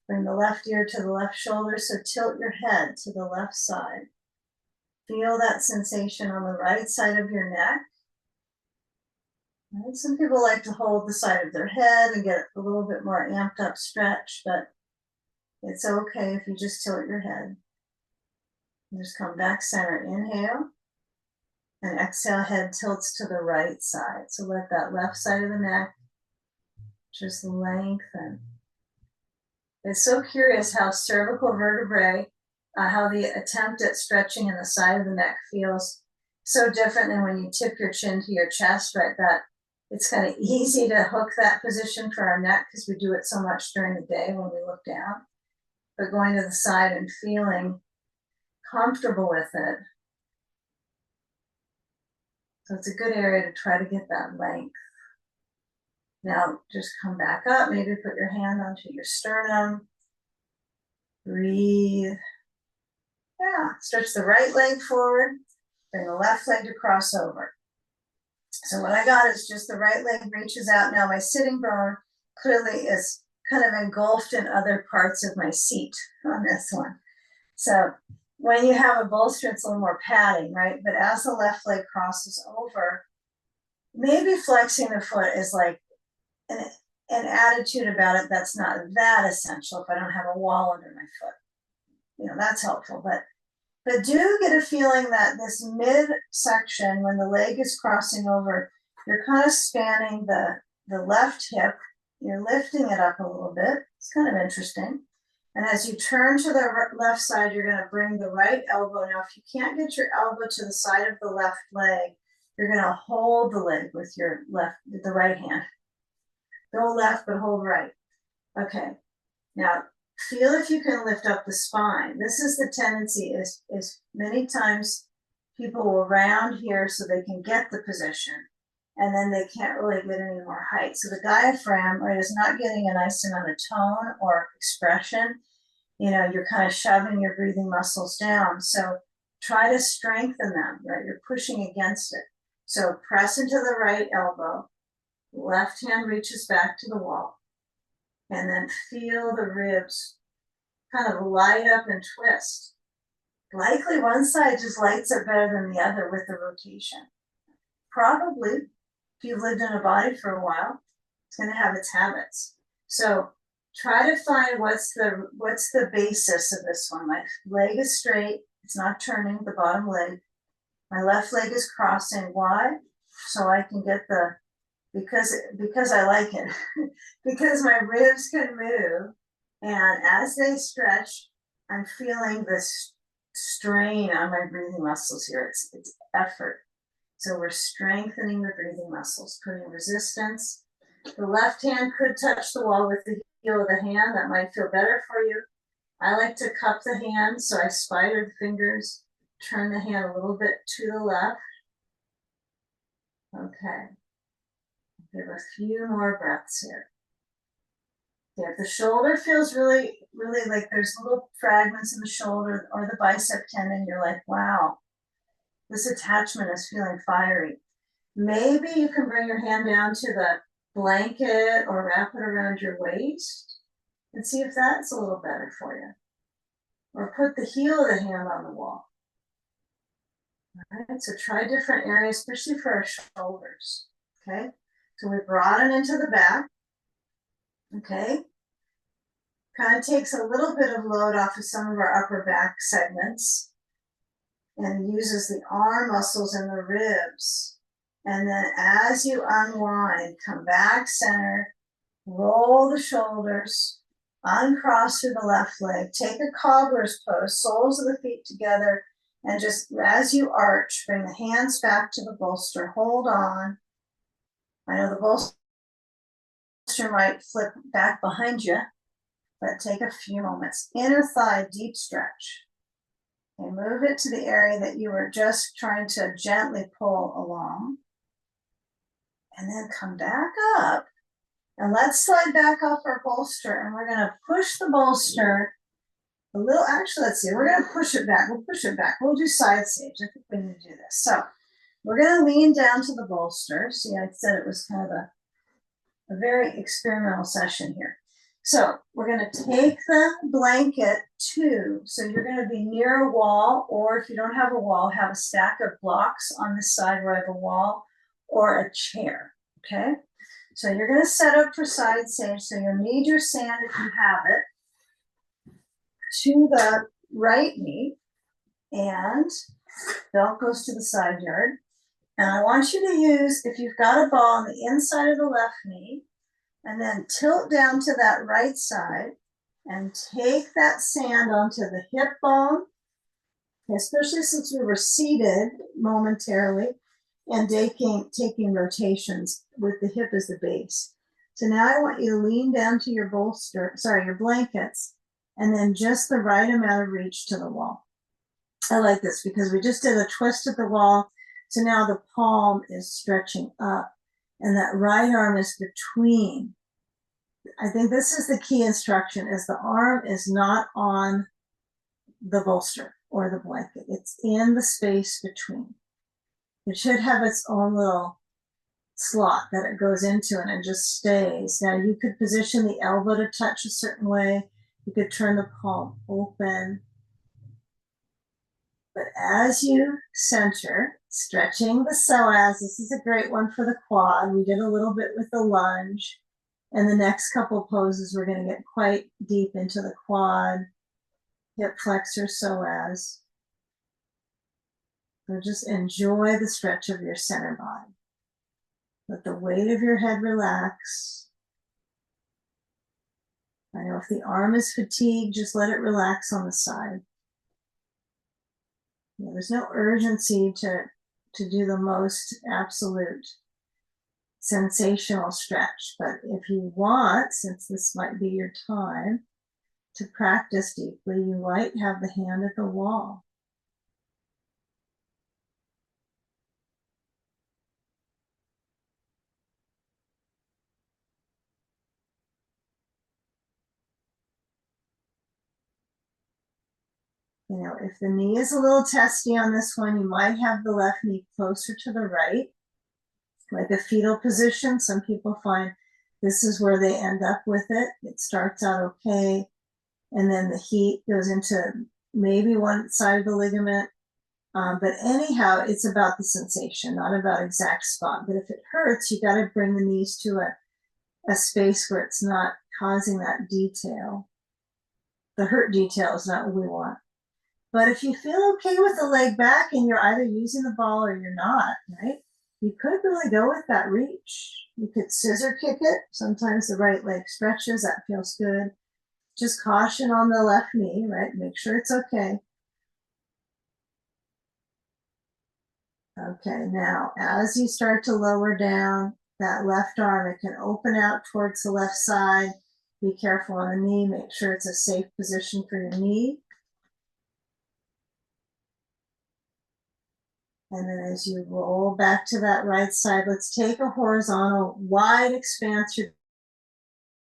Bring the left ear to the left shoulder, so tilt your head to the left side. Feel that sensation on the right side of your neck. Right? Some people like to hold the side of their head and get a little bit more amped up stretch, but it's okay if you just tilt your head. And just come back center, inhale, and exhale, head tilts to the right side. So let that left side of the neck just lengthen. It's so curious how cervical vertebrae, how the attempt at stretching in the side of the neck feels so different than when you tip your chin to your chest, right? That it's kind of easy to hook that position for our neck because we do it so much during the day when we look down. But going to the side and feeling comfortable with it. So it's a good area to try to get that length. Now just come back up, maybe put your hand onto your sternum. Breathe. Yeah, stretch the right leg forward, bring the left leg to cross over. So what I got is just the right leg reaches out. Now my sitting bone clearly is kind of engulfed in other parts of my seat on this one. So when you have a bolster, it's a little more padding, right? But as the left leg crosses over, maybe flexing the foot is like an attitude about it that's not that essential if I don't have a wall under my foot. You know, that's helpful. But do get a feeling that this midsection, when the leg is crossing over, you're kind of spanning the left hip. You're lifting it up a little bit. It's kind of interesting. And as you turn to the left side, you're going to bring the right elbow. Now, if you can't get your elbow to the side of the left leg, you're going to hold the leg with the right hand. Go left, but hold right. Okay. Now, feel if you can lift up the spine. This is the tendency is many times people will round here so they can get the position, and then they can't really get any more height. So the diaphragm, right, is not getting a nice amount of tone or expression. You know, you're kind of shoving your breathing muscles down. So try to strengthen them, right? You're pushing against it. So press into the right elbow. Left hand reaches back to the wall. And then feel the ribs kind of light up and twist. Likely one side just lights up better than the other with the rotation. Probably, if you've lived in a body for a while, it's going to have its habits. So try to find what's the basis of this one. My leg is straight. It's not turning, the bottom leg. My left leg is crossing. Why? So I can get because I like it. Because my ribs can move. And as they stretch, I'm feeling this strain on my breathing muscles here. It's effort. So we're strengthening the breathing muscles, putting resistance. The left hand could touch the wall with the heel of the hand. That might feel better for you. I like to cup the hand, so I spider the fingers, turn the hand a little bit to the left. Okay. Give a few more breaths here. Okay, if the shoulder feels really, really like there's little fragments in the shoulder or the bicep tendon, you're like, wow, this attachment is feeling fiery. Maybe you can bring your hand down to the blanket or wrap it around your waist and see if that's a little better for you. Or put the heel of the hand on the wall. All right, so try different areas, especially for our shoulders. Okay, so we broaden into the back. Okay, kind of takes a little bit of load off of some of our upper back segments and uses the arm muscles and the ribs. And then as you unwind, come back center, roll the shoulders, uncross through the left leg, take a cobbler's pose, soles of the feet together, and just as you arch, bring the hands back to the bolster, hold on. I know the bolster might flip back behind you, but take a few moments. Inner thigh, deep stretch. And move it to the area that you were just trying to gently pull along. And then come back up. And let's slide back off our bolster. And we're going to push the bolster a little. Actually, let's see. We're going to push it back. We'll push it back. We'll do side stage. I think we need to do this. So we're going to lean down to the bolster. See, I said it was kind of a very experimental session here. So we're going to take the blanket so you're going to be near a wall, or if you don't have a wall, have a stack of blocks on this side where I have a wall or a chair, okay? So you're going to set up for side stage, so you'll need your sand if you have it to the right knee, and belt goes to the side yard. And I want you to use, if you've got a ball on the inside of the left knee, and then tilt down to that right side and take that sand onto the hip bone, especially since we were seated momentarily and taking rotations with the hip as the base. So now I want you to lean down to your your blankets, and then just the right amount of reach to the wall. I like this because we just did a twist at the wall. So now the palm is stretching up and that right arm is between. I think this is the key instruction, is the arm is not on the bolster or the blanket. It's in the space between. It should have its own little slot that it goes into and it just stays. Now you could position the elbow to touch a certain way. You could turn the palm open. But as you center, stretching the psoas, this is a great one for the quad. We did a little bit with the lunge. And the next couple poses, we're going to get quite deep into the quad, hip flexor, psoas. So just enjoy the stretch of your center body. Let the weight of your head relax. I know if the arm is fatigued, just let it relax on the side. You know, there's no urgency to do the most absolute sensational stretch, but if you want, since this might be your time to practice deeply, you might have the hand at the wall. You know, if the knee is a little testy on this one, you might have the left knee closer to the right, like a fetal position. Some people find this is where they end up with it. It starts out okay, and then the heat goes into maybe one side of the ligament. But anyhow, it's about the sensation, not about exact spot. But if it hurts, you got to bring the knees to a space where it's not causing that detail. The hurt detail is not what we want. But if you feel okay with the leg back and you're either using the ball or you're not, right? You could really go with that reach. You could scissor kick it. Sometimes the right leg stretches. That feels good. Just caution on the left knee, right? Make sure it's okay. Okay, now as you start to lower down that left arm, it can open out towards the left side. Be careful on the knee, make sure it's a safe position for your knee. And then as you roll back to that right side, let's take a horizontal, wide expanse through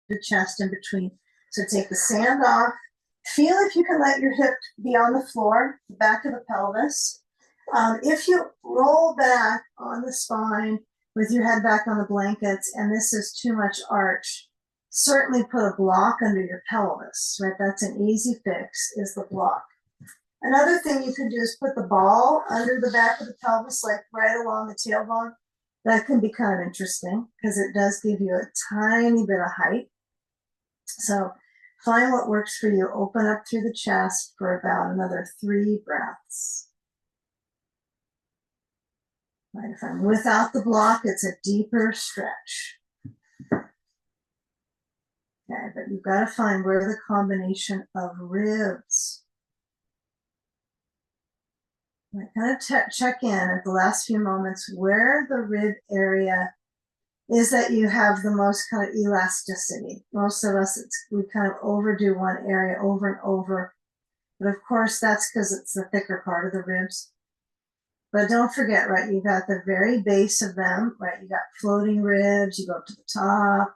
the chest in between. So take the sand off. Feel if you can let your hip be on the floor, the back of the pelvis. If you roll back on the spine with your head back on the blankets and this is too much arch, certainly put a block under your pelvis, right? That's an easy fix, is the block. Another thing you can do is put the ball under the back of the pelvis, like right along the tailbone. That can be kind of interesting because it does give you a tiny bit of height. So find what works for you. Open up through the chest for about another 3 breaths. Right, if I'm without the block, it's a deeper stretch. Okay, but you've got to find where the combination of ribs. Right, kind of check in at the last few moments where the rib area is that you have the most kind of elasticity. Most of us, we kind of overdo one area over and over. But of course, that's because it's the thicker part of the ribs. But don't forget, right, you got the very base of them, right? You got floating ribs, you go up to the top,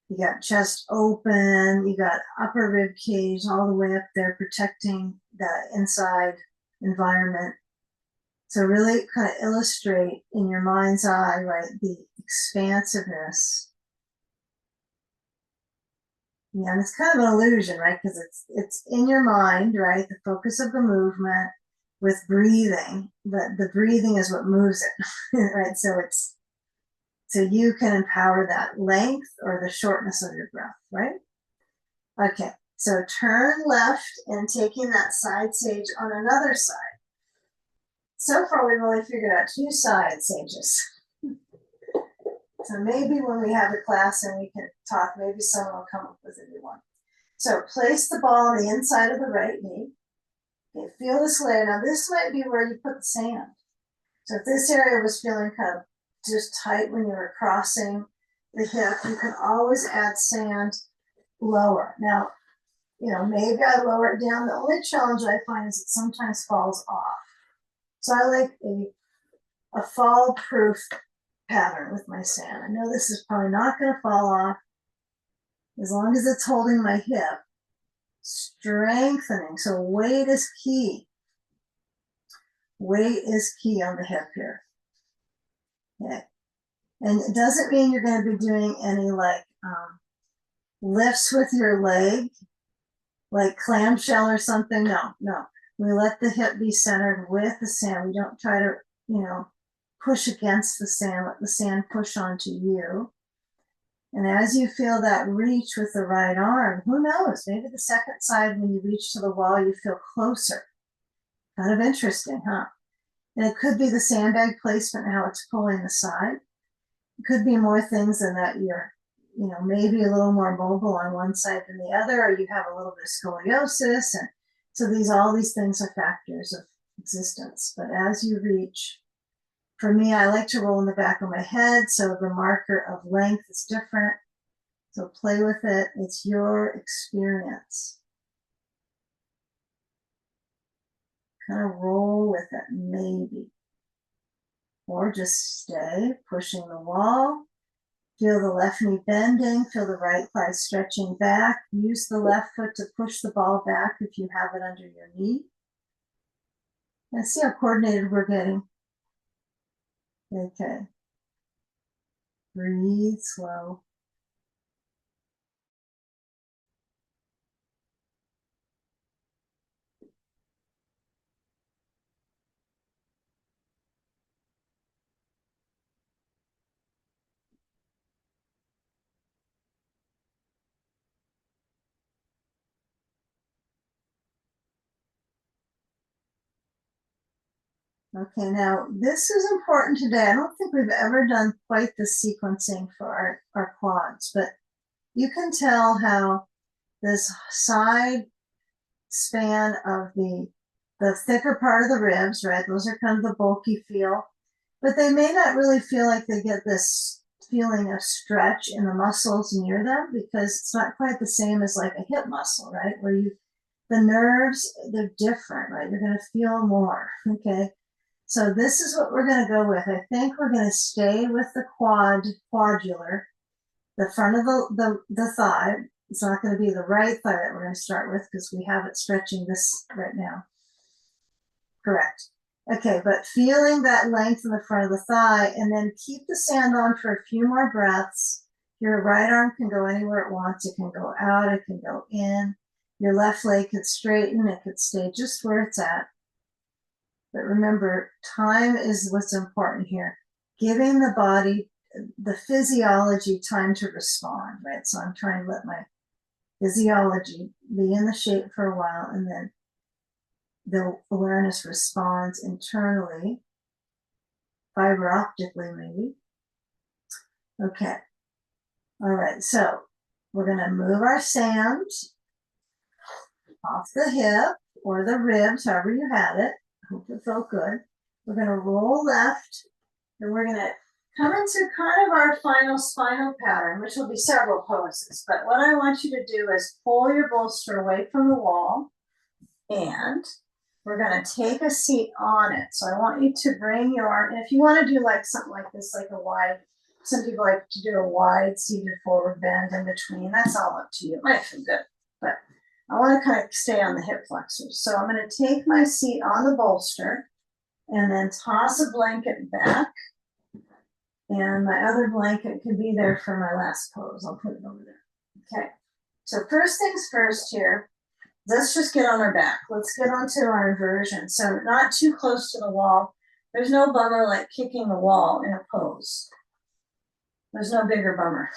you got chest open, you got upper rib cage all the way up there protecting the inside environment. So really kind of illustrate in your mind's eye, right, the expansiveness. Yeah, and it's kind of an illusion, right? Because it's in your mind, right? The focus of the movement with breathing, but the breathing is what moves it, right? So you can empower that length or the shortness of your breath, right? Okay, so turn left and taking that side sage on another side. So far, we've only figured out 2 side sages. So maybe when we have a class and we can talk, maybe someone will come up with a new one. So place the ball on the inside of the right knee. Okay, feel this layer. Now this might be where you put the sand. So if this area was feeling kind of just tight when you were crossing the hip, you can always add sand lower. Now, you know, maybe I lower it down. The only challenge I find is it sometimes falls off. So I like a fall-proof pattern with my sand. I know this is probably not going to fall off as long as it's holding my hip. Strengthening. So weight is key. Weight is key on the hip here. Okay. And it doesn't mean you're going to be doing any like lifts with your leg, like clamshell or something. No. We let the hip be centered with the sand. We don't try to, you know, push against the sand. Let the sand push onto you. And as you feel that reach with the right arm, who knows? Maybe the second side, when you reach to the wall, you feel closer. Kind of interesting, huh? And it could be the sandbag placement, how it's pulling the side. It could be more things than that you're, you know, maybe a little more mobile on one side than the other, or you have a little bit of scoliosis. And so all these things are factors of existence. But as you reach, for me, I like to roll in the back of my head, so the marker of length is different. So play with it. It's your experience. Kind of roll with it, maybe. Or just stay pushing the wall. Feel the left knee bending. Feel the right thigh stretching back. Use the left foot to push the ball back if you have it under your knee. And see how coordinated we're getting. Okay. Breathe slow. Okay, now this is important today. I don't think we've ever done quite the sequencing for our quads, but you can tell how this side span of the thicker part of the ribs, right? Those are kind of the bulky feel. but they may not really feel like they get this feeling of stretch in the muscles near them because it's not quite the same as like a hip muscle, right? Where the nerves, they're different, right? You're going to feel more, okay? So this is what we're going to go with. I think we're going to stay with the quadular, the front of the thigh. It's not going to be the right thigh that we're going to start with because we have it stretching this right now. Correct. Okay, but feeling that length in the front of the thigh, and then keep the sand on for a few more breaths. Your right arm can go anywhere it wants. It can go out, it can go in. Your left leg could straighten, it could stay just where it's at. But remember, time is what's important here. Giving the body, the physiology, time to respond, right? So I'm trying to let my physiology be in the shape for a while, and then the awareness responds internally, fiber optically maybe. Okay. All right, so we're going to move our sand off the hip or the ribs, however you had it. I hope it felt good. We're going to roll left, and we're going to come into kind of our final spinal pattern, which will be several poses. But what I want you to do is pull your bolster away from the wall, and we're going to take a seat on it. So I want you to bring your, and if you want to do like something like this, like a wide, some people like to do a wide seated forward bend in between. That's all up to you. It might feel good, but I want to kind of stay on the hip flexors. So I'm going to take my seat on the bolster and then toss a blanket back. And my other blanket could be there for my last pose. I'll put it over there. Okay. So first things first here, let's just get on our back. Let's get onto our inversion. So not too close to the wall. There's no bummer like kicking the wall in a pose. There's no bigger bummer.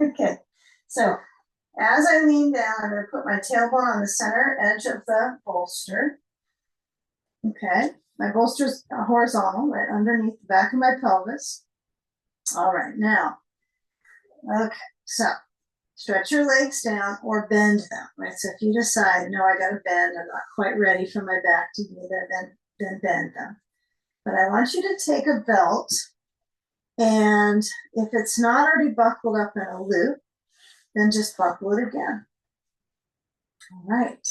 Okay. So as I lean down, I'm going to put my tailbone on the center edge of the bolster. Okay. My bolster's horizontal, right underneath the back of my pelvis. All right. Now, okay. So stretch your legs down or bend them, right? So if you decide, no, I got to bend, I'm not quite ready for my back to be there, then bend them. But I want you to take a belt, and if it's not already buckled up in a loop, then just buckle it again. All right.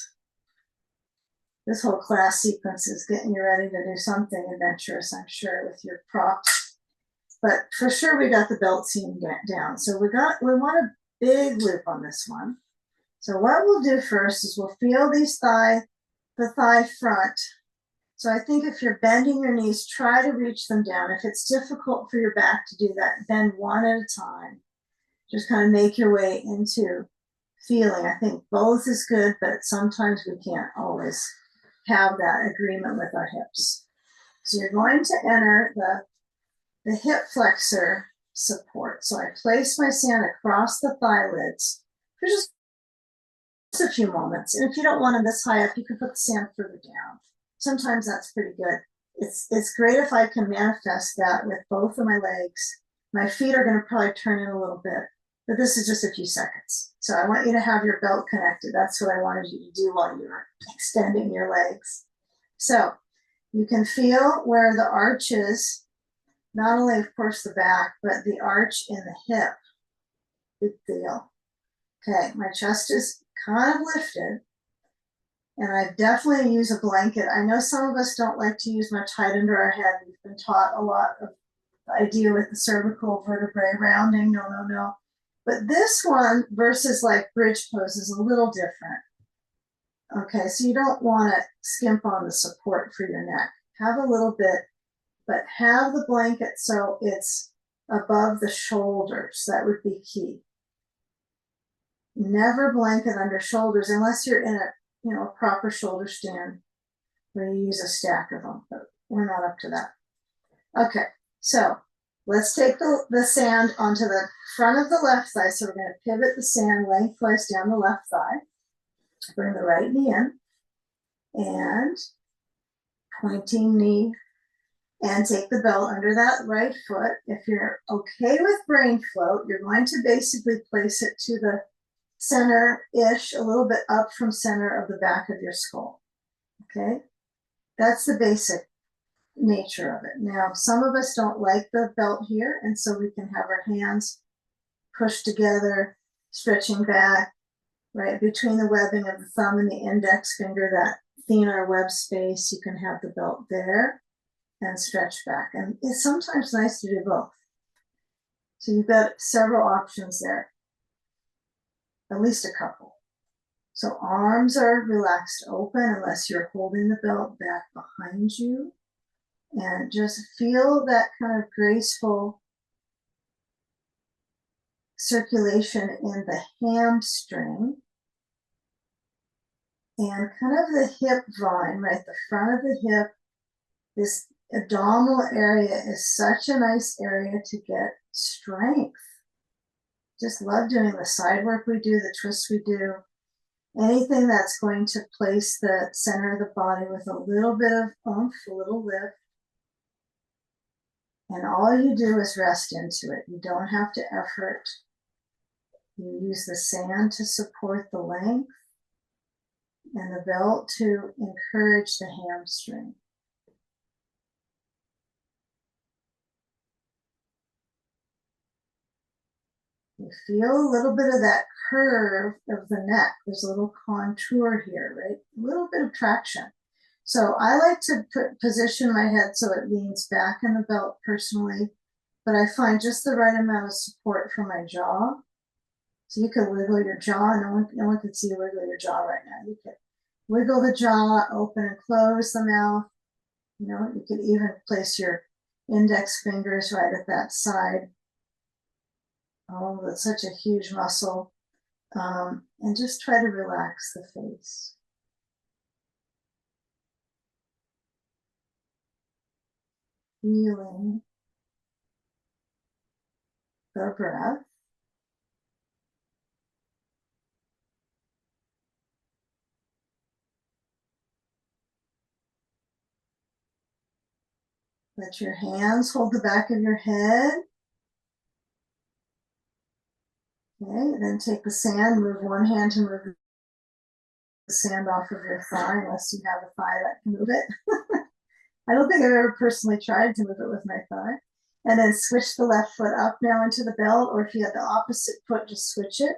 This whole class sequence is getting you ready to do something adventurous, I'm sure, with your props. But for sure, we got the belt seam down. So we want a big loop on this one. So what we'll do first is we'll feel the thigh front. So I think if you're bending your knees, try to reach them down. If it's difficult for your back to do that, bend one at a time. Just kind of make your way into feeling. I think both is good, but sometimes we can't always have that agreement with our hips. So you're going to enter the hip flexor support. So I place my sand across the thigh lids for just a few moments. And if you don't want them this high up, you can put the sand further down. Sometimes that's pretty good. It's great if I can manifest that with both of my legs. My feet are going to probably turn in a little bit, but this is just a few seconds. So I want you to have your belt connected. That's what I wanted you to do while you were extending your legs. So you can feel where the arch is, not only, of course, the back, but the arch in the hip. Big deal. Okay, my chest is kind of lifted. And I definitely use a blanket. I know some of us don't like to use much height under our head. We've been taught a lot of the idea with the cervical vertebrae rounding. No. But this one versus like bridge pose is a little different. Okay, so you don't want to skimp on the support for your neck. Have a little bit, but have the blanket so it's above the shoulders. That would be key. Never blanket under shoulders unless you're in a proper shoulder stand where you use a stack of them, but we're not up to that. Okay, so let's take the sand onto the front of the left thigh. So we're going to pivot the sand lengthwise down the left thigh. Bring the right knee in and pointing knee, and take the belt under that right foot. If you're okay with brain float, you're going to basically place it to the center-ish, a little bit up from center of the back of your skull. Okay, that's the basic nature of it. Now, some of us don't like the belt here, and so we can have our hands pushed together, stretching back, right between the webbing of the thumb and the index finger, that thenar web space. You can have the belt there and stretch back. And it's sometimes nice to do both. So you've got several options there, at least a couple. So arms are relaxed open unless you're holding the belt back behind you. And just feel that kind of graceful circulation in the hamstring and kind of the hip vine, right? The front of the hip. This abdominal area is such a nice area to get strength. Just love doing the side work we do, the twists we do. Anything that's going to place the center of the body with a little bit of oomph, a little lift. And all you do is rest into it. You don't have to effort. You use the sand to support the length and the belt to encourage the hamstring. You feel a little bit of that curve of the neck. There's a little contour here, right? A little bit of traction. So I like to position my head so it leans back in the belt personally, but I find just the right amount of support for my jaw. So you could wiggle your jaw. No one can see you wiggle your jaw right now. You could wiggle the jaw, open and close the mouth. You know, you could even place your index fingers right at that side. Oh, that's such a huge muscle. And just try to relax the face. Feeling the breath. Let your hands hold the back of your head. Okay, then take the sand, move one hand to move the sand off of your thigh, unless you have a thigh that can move it. I don't think I've ever personally tried to move it with my thigh. And then switch the left foot up now into the belt, or if you have the opposite foot, just switch it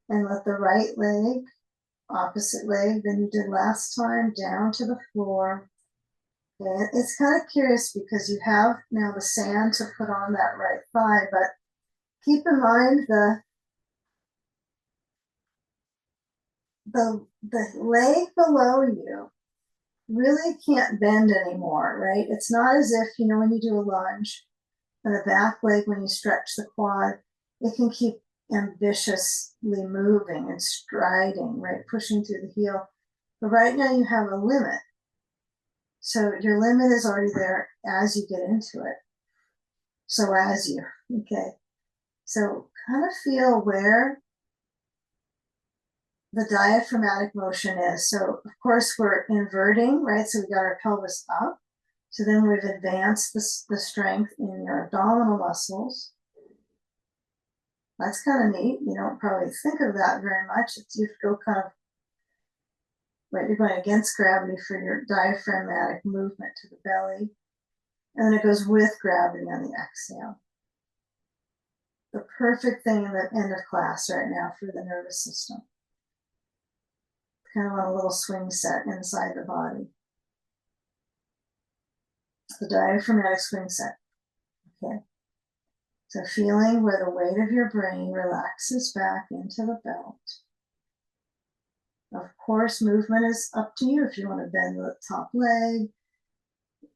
and let the right leg, opposite leg than you did last time, down to the floor. And it's kind of curious because you have now the sand to put on that right thigh, but keep in mind the leg below you really can't bend anymore, right? It's not as if, you know, when you do a lunge and the back leg, when you stretch the quad, it can keep ambitiously moving and striding, right? Pushing through the heel. But right now you have a limit. So your limit is already there as you get into it. Okay. So kind of feel where the diaphragmatic motion is. So of course we're inverting, right? So we got our pelvis up. So then we've advanced the strength in your abdominal muscles. That's kind of neat. You don't probably think of that very much. You have to go kind of, right, you're going against gravity for your diaphragmatic movement to the belly. And then it goes with gravity on the exhale. The perfect thing in the end of class right now for the nervous system. Kind of on a little swing set inside the body. The diaphragmatic swing set. Okay. So feeling where the weight of your brain relaxes back into the belt. Of course, movement is up to you. If you want to bend the top leg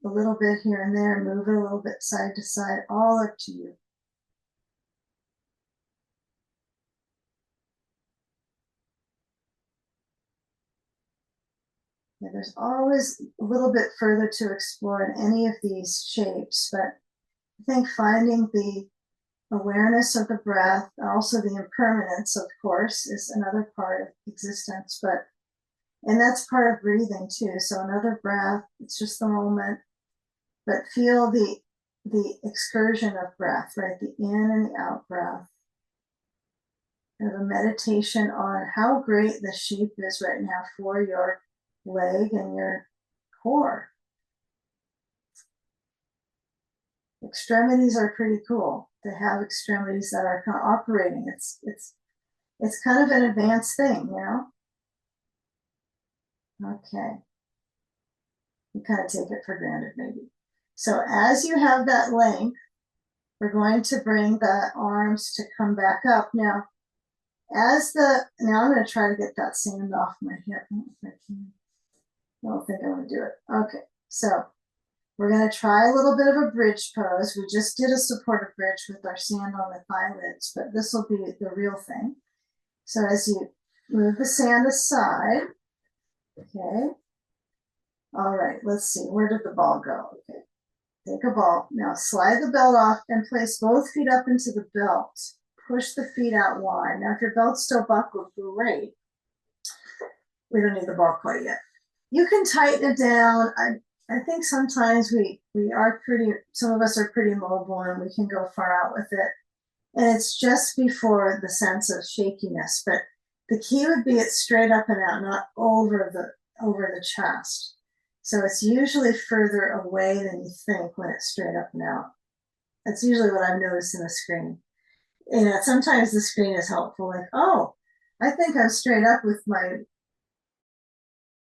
a little bit here and there, move it a little bit side to side, all up to you. Yeah, there's always a little bit further to explore in any of these shapes, but I think finding the awareness of the breath, also the impermanence, of course, is another part of existence, and that's part of breathing too. So another breath, it's just the moment, but feel the excursion of breath, right? The in and the out breath. Kind of a meditation on how great the shape is right now for your leg and your core. Extremities are pretty cool to have extremities that are kind of operating. It's kind of an advanced thing, you know? Okay. You kind of take it for granted, maybe. So as you have that length, we're going to bring the arms to come back up. Now, now I'm going to try to get that sand off my hip. I don't know if I can. I don't think I'm going to do it. Okay, so we're going to try a little bit of a bridge pose. We just did a supportive bridge with our sand on the eyelids, but this will be the real thing. So as you move the sand aside, okay. All right, let's see. Where did the ball go? Okay, take a ball. Now slide the belt off and place both feet up into the belt. Push the feet out wide. Now, if your belt's still buckled, great. We don't need the ball quite yet. You can tighten it down. I think sometimes some of us are pretty mobile and we can go far out with it. And it's just before the sense of shakiness. But the key would be it's straight up and out, not over the chest. So it's usually further away than you think when it's straight up and out. That's usually what I've noticed in the screen. You know, sometimes the screen is helpful, like, oh, I think I'm straight up with my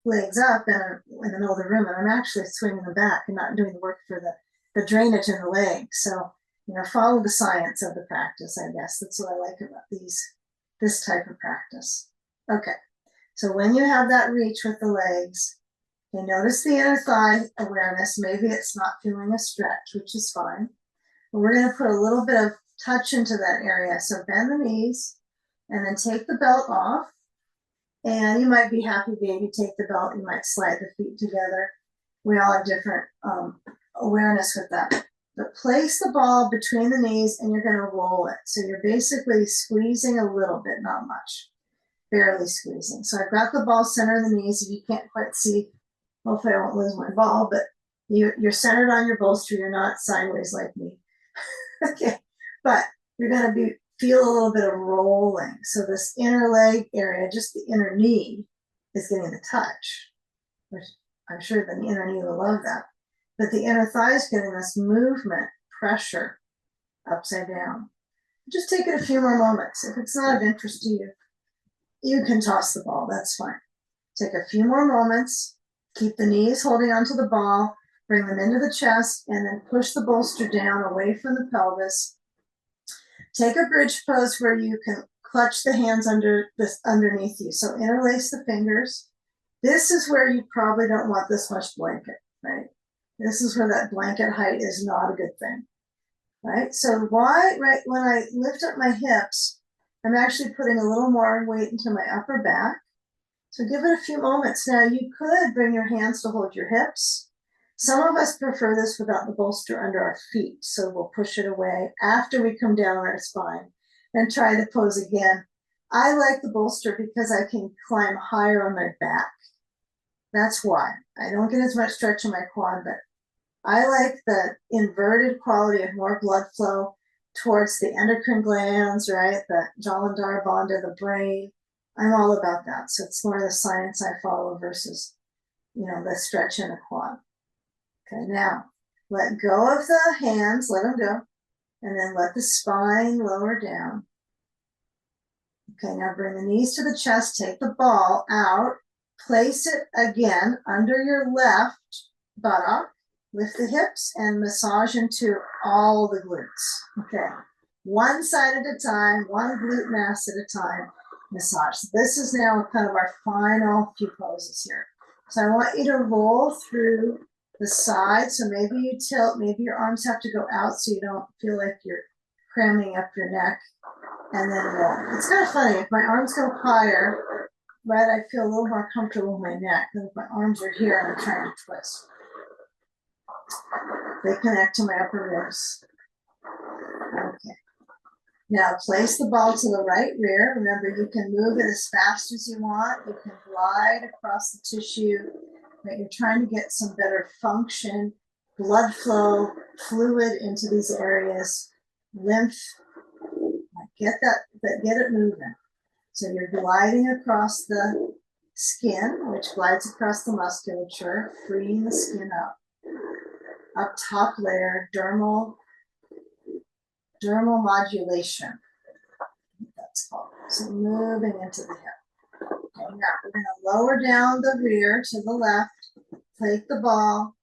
legs up and I'm in the middle of the room, and I'm actually swinging them back and not doing the work for the drainage in the legs. So, you know, follow the science of the practice, I guess. That's what I like about this type of practice. Okay, so when you have that reach with the legs, you notice the inner thigh awareness. Maybe it's not feeling a stretch, which is fine. But we're going to put a little bit of touch into that area. So bend the knees and then take the belt off. And you might be happy, baby, take the belt. You might slide the feet together. We all have different awareness with that. But place the ball between the knees and you're going to roll it. So you're basically squeezing a little bit, not much, barely squeezing. So I've got the ball center of the knees. If you can't quite see, hopefully I won't lose my ball, but you're centered on your bolster. You're not sideways like me. Okay, but you're going to feel a little bit of rolling. So this inner leg area, just the inner knee, is getting the touch, which I'm sure the inner knee will love that. But the inner thigh is getting this movement, pressure, upside down. Just take it a few more moments. If it's not of interest to you, you can toss the ball. That's fine. Take a few more moments. Keep the knees holding onto the ball. Bring them into the chest and then push the bolster down away from the pelvis. Take a bridge pose where you can clutch the hands underneath you. So interlace the fingers. This is where you probably don't want this much blanket, right? This is where that blanket height is not a good thing, right? So right when I lift up my hips, I'm actually putting a little more weight into my upper back. So give it a few moments. Now you could bring your hands to hold your hips. Some of us prefer this without the bolster under our feet, so we'll push it away after we come down our spine and try the pose again. I like the bolster because I can climb higher on my back. That's why. I don't get as much stretch in my quad, but I like the inverted quality of more blood flow towards the endocrine glands, right? The Jalandhar Bandha, the brain. I'm all about that. So it's more the science I follow versus, the stretch in the quad. Okay, now let go of the hands, let them go, and then let the spine lower down. Okay, now bring the knees to the chest, take the ball out, place it again under your left buttock, lift the hips, and massage into all the glutes. Okay, one side at a time, one glute mass at a time, massage. This is now kind of our final few poses here. So I want you to roll through the side. So maybe you tilt, maybe your arms have to go out so you don't feel like you're cramming up your neck, and then roll. It's kind of funny. If my arms go higher, right, I feel a little more comfortable with my neck than if my arms are here and I'm trying to twist. They connect to my upper ribs. Okay. Now place the ball to the right rear. Remember, you can move it as fast as you want. You can glide across the tissue. Right? You're trying to get some better function, blood flow, fluid into these areas, lymph. Get it moving. So you're gliding across the skin, which glides across the musculature, freeing the skin up. up top layer, dermal modulation, that's called. So moving into the hip. Okay, now we're going to lower down the rear to the left, take the ball,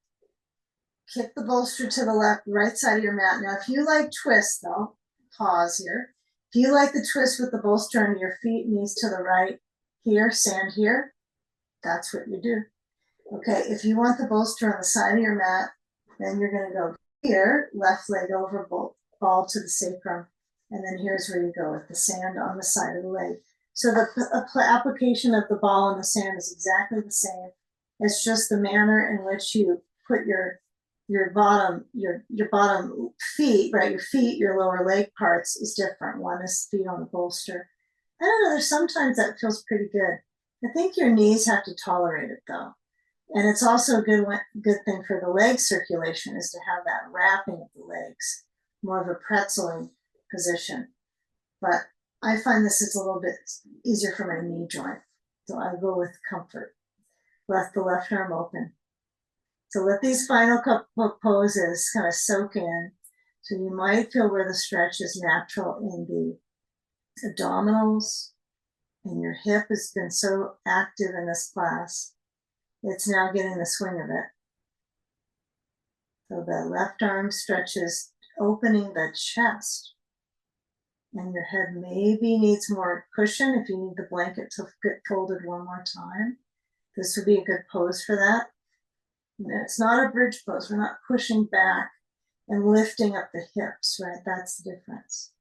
kick the bolster to the left, right side of your mat. Now, if you like twist, though, pause here. If you like the twist with the bolster under your feet, knees to the right, here, sand here, that's what you do. Okay, if you want the bolster on the side of your mat, then you're going to go here, left leg over, ball to the sacrum, and then here's where you go with the sand on the side of the leg. So the application of the ball on the sand is exactly the same. It's just the manner in which you put your bottom feet, right? Your feet, your lower leg parts is different. One is feet on the bolster. I don't know. There's sometimes that feels pretty good. I think your knees have to tolerate it though. And it's also a good thing for the leg circulation is to have that wrapping of the legs, more of a pretzeling position. But I find this is a little bit easier for my knee joint. So I go with comfort. Left the left arm open. So let these final couple poses kind of soak in. So you might feel where the stretch is natural in the abdominals, and your hip has been so active in this class. It's now getting the swing of it. So the left arm stretches, opening the chest. And your head maybe needs more cushion if you need the blanket to get folded one more time. This would be a good pose for that. And it's not a bridge pose. We're not pushing back and lifting up the hips, right? That's the difference.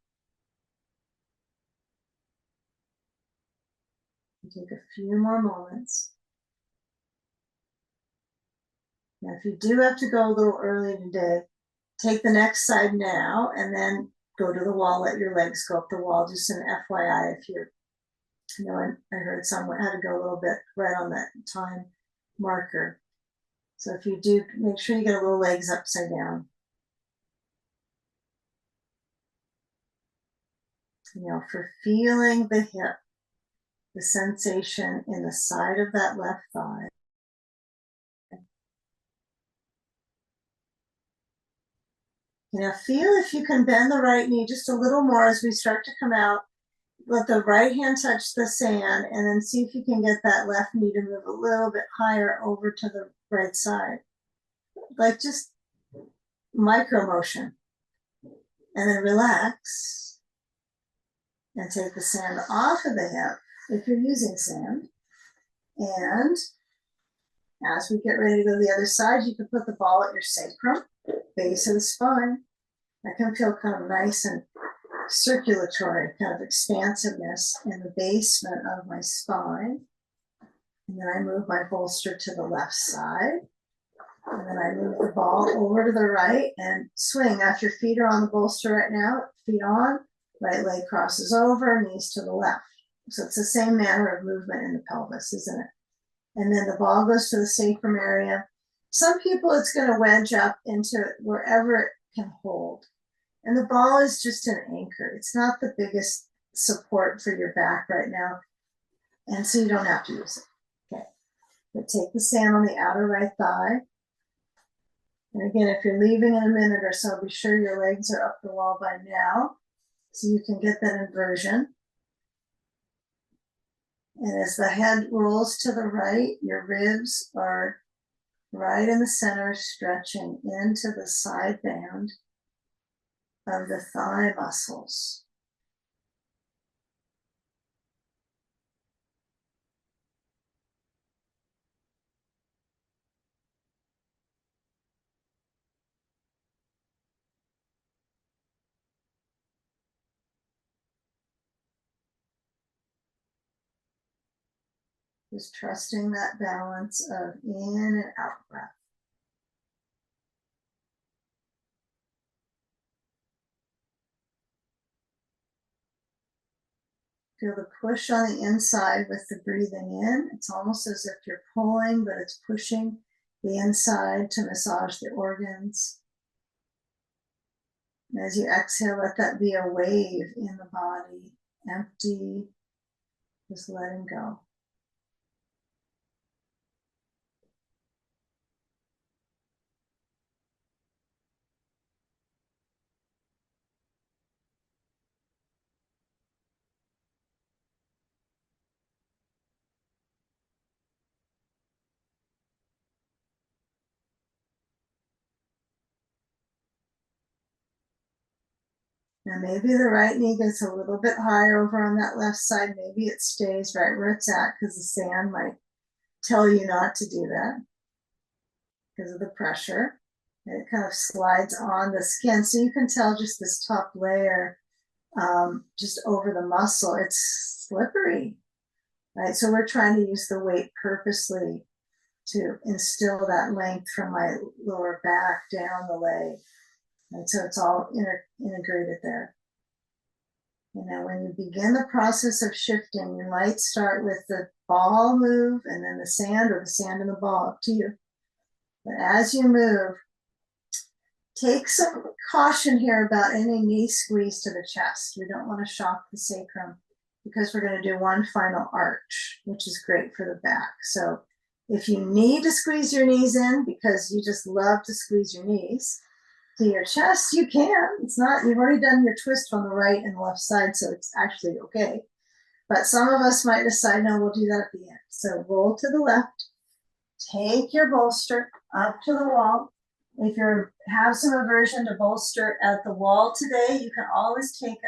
You take a few more moments. Now, if you do have to go a little early today, take the next side now and then go to the wall, let your legs go up the wall. Just an FYI, if you're, I heard someone had to go a little bit right on that time marker. So if you do, make sure you get a little legs upside down. For feeling the hip, the sensation in the side of that left thigh. Feel if you can bend the right knee just a little more as we start to come out. Let the right hand touch the sand and then see if you can get that left knee to move a little bit higher over to the right side. Like just micro motion. And then relax and take the sand off of the hip if you're using sand. And as we get ready to go to the other side, you can put the ball at your sacrum, base of the spine. That can feel kind of nice and circulatory, kind of expansiveness in the basement of my spine. And then I move my bolster to the left side. And then I move the ball over to the right and swing. Now, if your feet are on the bolster right now, feet on, right leg crosses over, knees to the left. So it's the same manner of movement in the pelvis, isn't it? And then the ball goes to the sacrum area. Some people, it's going to wedge up into wherever it can hold. And the ball is just an anchor. It's not the biggest support for your back right now. And so you don't have to use it. Okay. But take the sand on the outer right thigh. And again, if you're leaving in a minute or so, be sure your legs are up the wall by now so you can get that inversion. And as the head rolls to the right, your ribs are right in the center, stretching into the side band of the thigh muscles. Just trusting that balance of in and out breath. Feel the push on the inside with the breathing in. It's almost as if you're pulling, but it's pushing the inside to massage the organs. And as you exhale, let that be a wave in the body, empty, just letting go. Now maybe the right knee gets a little bit higher over on that left side. Maybe it stays right where it's at because the sand might tell you not to do that because of the pressure. And it kind of slides on the skin. So you can tell just this top layer, just over the muscle, it's slippery, right? So we're trying to use the weight purposely to instill that length from my lower back down the leg. And so it's all integrated there. You know, when you begin the process of shifting, you might start with the ball move and then the sand, or the sand and the ball, up to you. But as you move, take some caution here about any knee squeeze to the chest. We don't want to shock the sacrum because we're going to do one final arch, which is great for the back. So if you need to squeeze your knees in because you just love to squeeze your knees to your chest, you can. It's not, you've already done your twist on the right and the left side, so it's actually okay. But some of us might decide, no, we'll do that at the end. So roll to the left, take your bolster up to the wall. If you have some aversion to bolster at the wall today, you can always take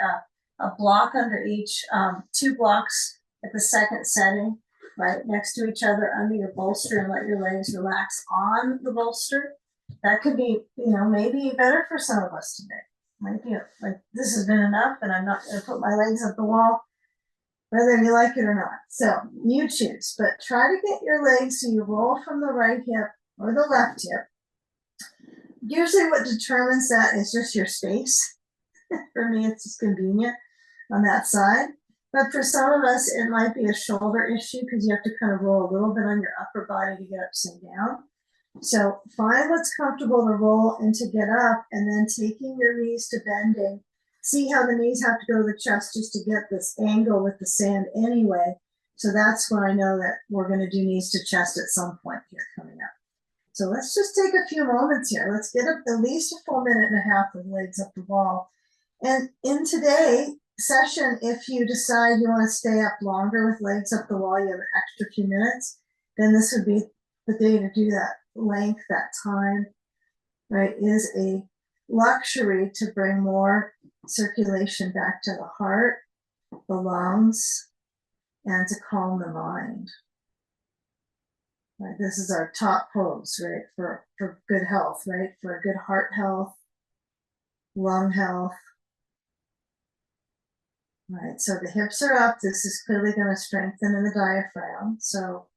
a block under each, 2 blocks at the second setting, right next to each other under your bolster, and let your legs relax on the bolster. That could be, you know, maybe better for some of us today. Might be like, this has been enough and I'm not going to put my legs up the wall, whether you like it or not. So you choose, but try to get your legs so you roll from the right hip or the left hip. Usually what determines that is just your space. For me, it's just convenient on that side. But for some of us, it might be a shoulder issue because you have to kind of roll a little bit on your upper body to get upside down. So find what's comfortable to roll and to get up, and then taking your knees to bending. See how the knees have to go to the chest just to get this angle with the sand anyway. So that's when I know that we're going to do knees to chest at some point here coming up. So let's just take a few moments here. Let's get up at least a full minute and a half with legs up the wall. And in today's session, if you decide you want to stay up longer with legs up the wall, you have an extra few minutes, then this would be the day to do that. Length, that time, right, is a luxury to bring more circulation back to the heart, the lungs, and to calm the mind. Right, this is our top pose, right, for good health, right, for good heart health, lung health. Right, so the hips are up. This is clearly going to strengthen in the diaphragm. So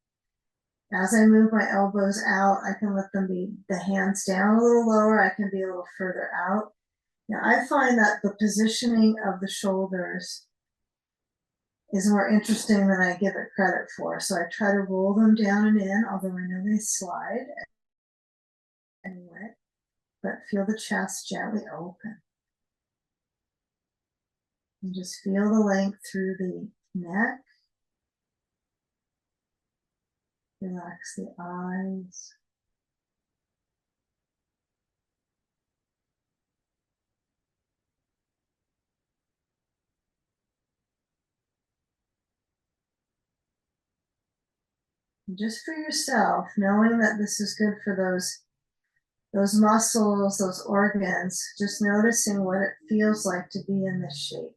as I move my elbows out, I can let them be the hands down a little lower. I can be a little further out. Now I find that the positioning of the shoulders is more interesting than I give it credit for. So I try to roll them down and in, although I know they slide anyway, but feel the chest gently open. And just feel the length through the neck. Relax the eyes. And just for yourself, knowing that this is good for those muscles, those organs, just noticing what it feels like to be in this shape.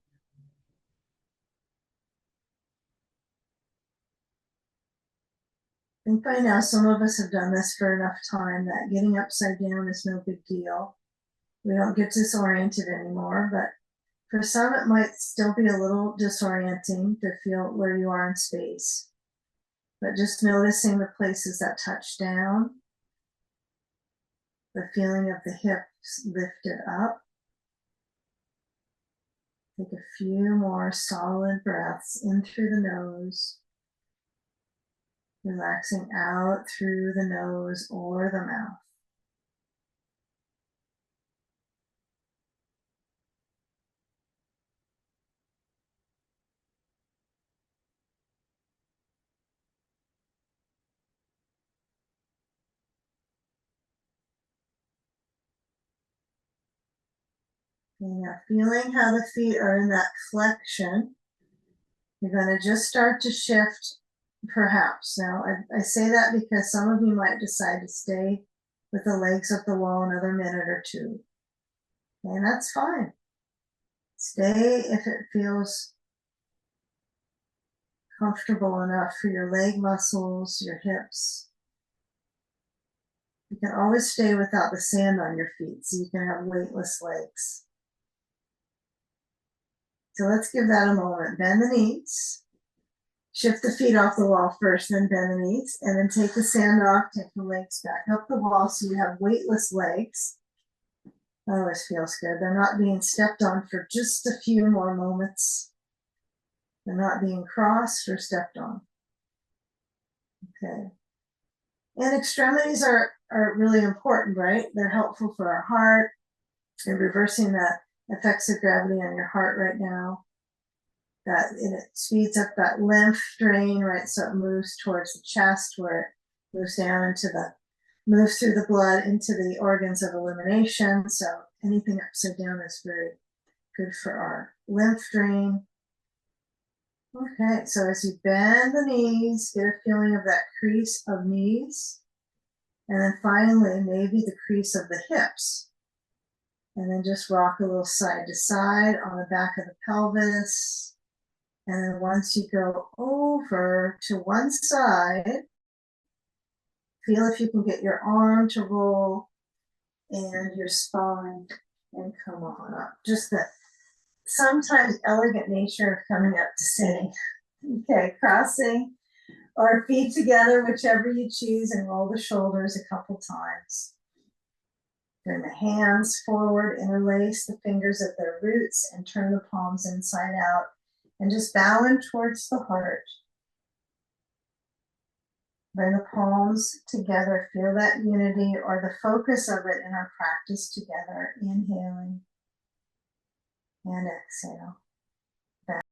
I think by now some of us have done this for enough time that getting upside down is no big deal. We don't get disoriented anymore, but for some it might still be a little disorienting to feel where you are in space. But just noticing the places that touch down, the feeling of the hips lifted up. Take a few more solid breaths in through the nose, relaxing out through the nose or the mouth. And now feeling how the feet are in that flexion, you're going to just start to shift, perhaps. Now, I say that because some of you might decide to stay with the legs up the wall another minute or two. And that's fine. Stay if it feels comfortable enough for your leg muscles, your hips. You can always stay without the sand on your feet, so you can have weightless legs. So let's give that a moment. Bend the knees. Shift the feet off the wall first, then bend the knees, and then take the sand off, take the legs back up the wall so you have weightless legs. That always feels good. They're not being stepped on for just a few more moments. They're not being crossed or stepped on. Okay. And extremities are really important, right? They're helpful for our heart. They're reversing the effects of gravity on your heart right now. It speeds up that lymph drain, right? So it moves towards the chest where it moves down moves through the blood into the organs of elimination. So anything upside down is very good for our lymph drain. Okay, so as you bend the knees, get a feeling of that crease of knees. And then finally, maybe the crease of the hips. And then just rock a little side to side on the back of the pelvis. And then once you go over to one side, feel if you can get your arm to roll and your spine and come on up. Just the sometimes elegant nature of coming up to sitting. Okay, crossing or feet together, whichever you choose, and roll the shoulders a couple times. Bring the hands forward, interlace the fingers at their roots, and turn the palms inside out. And just bowing towards the heart. Bring the palms together. Feel that unity or the focus of it in our practice together. Inhaling and exhale.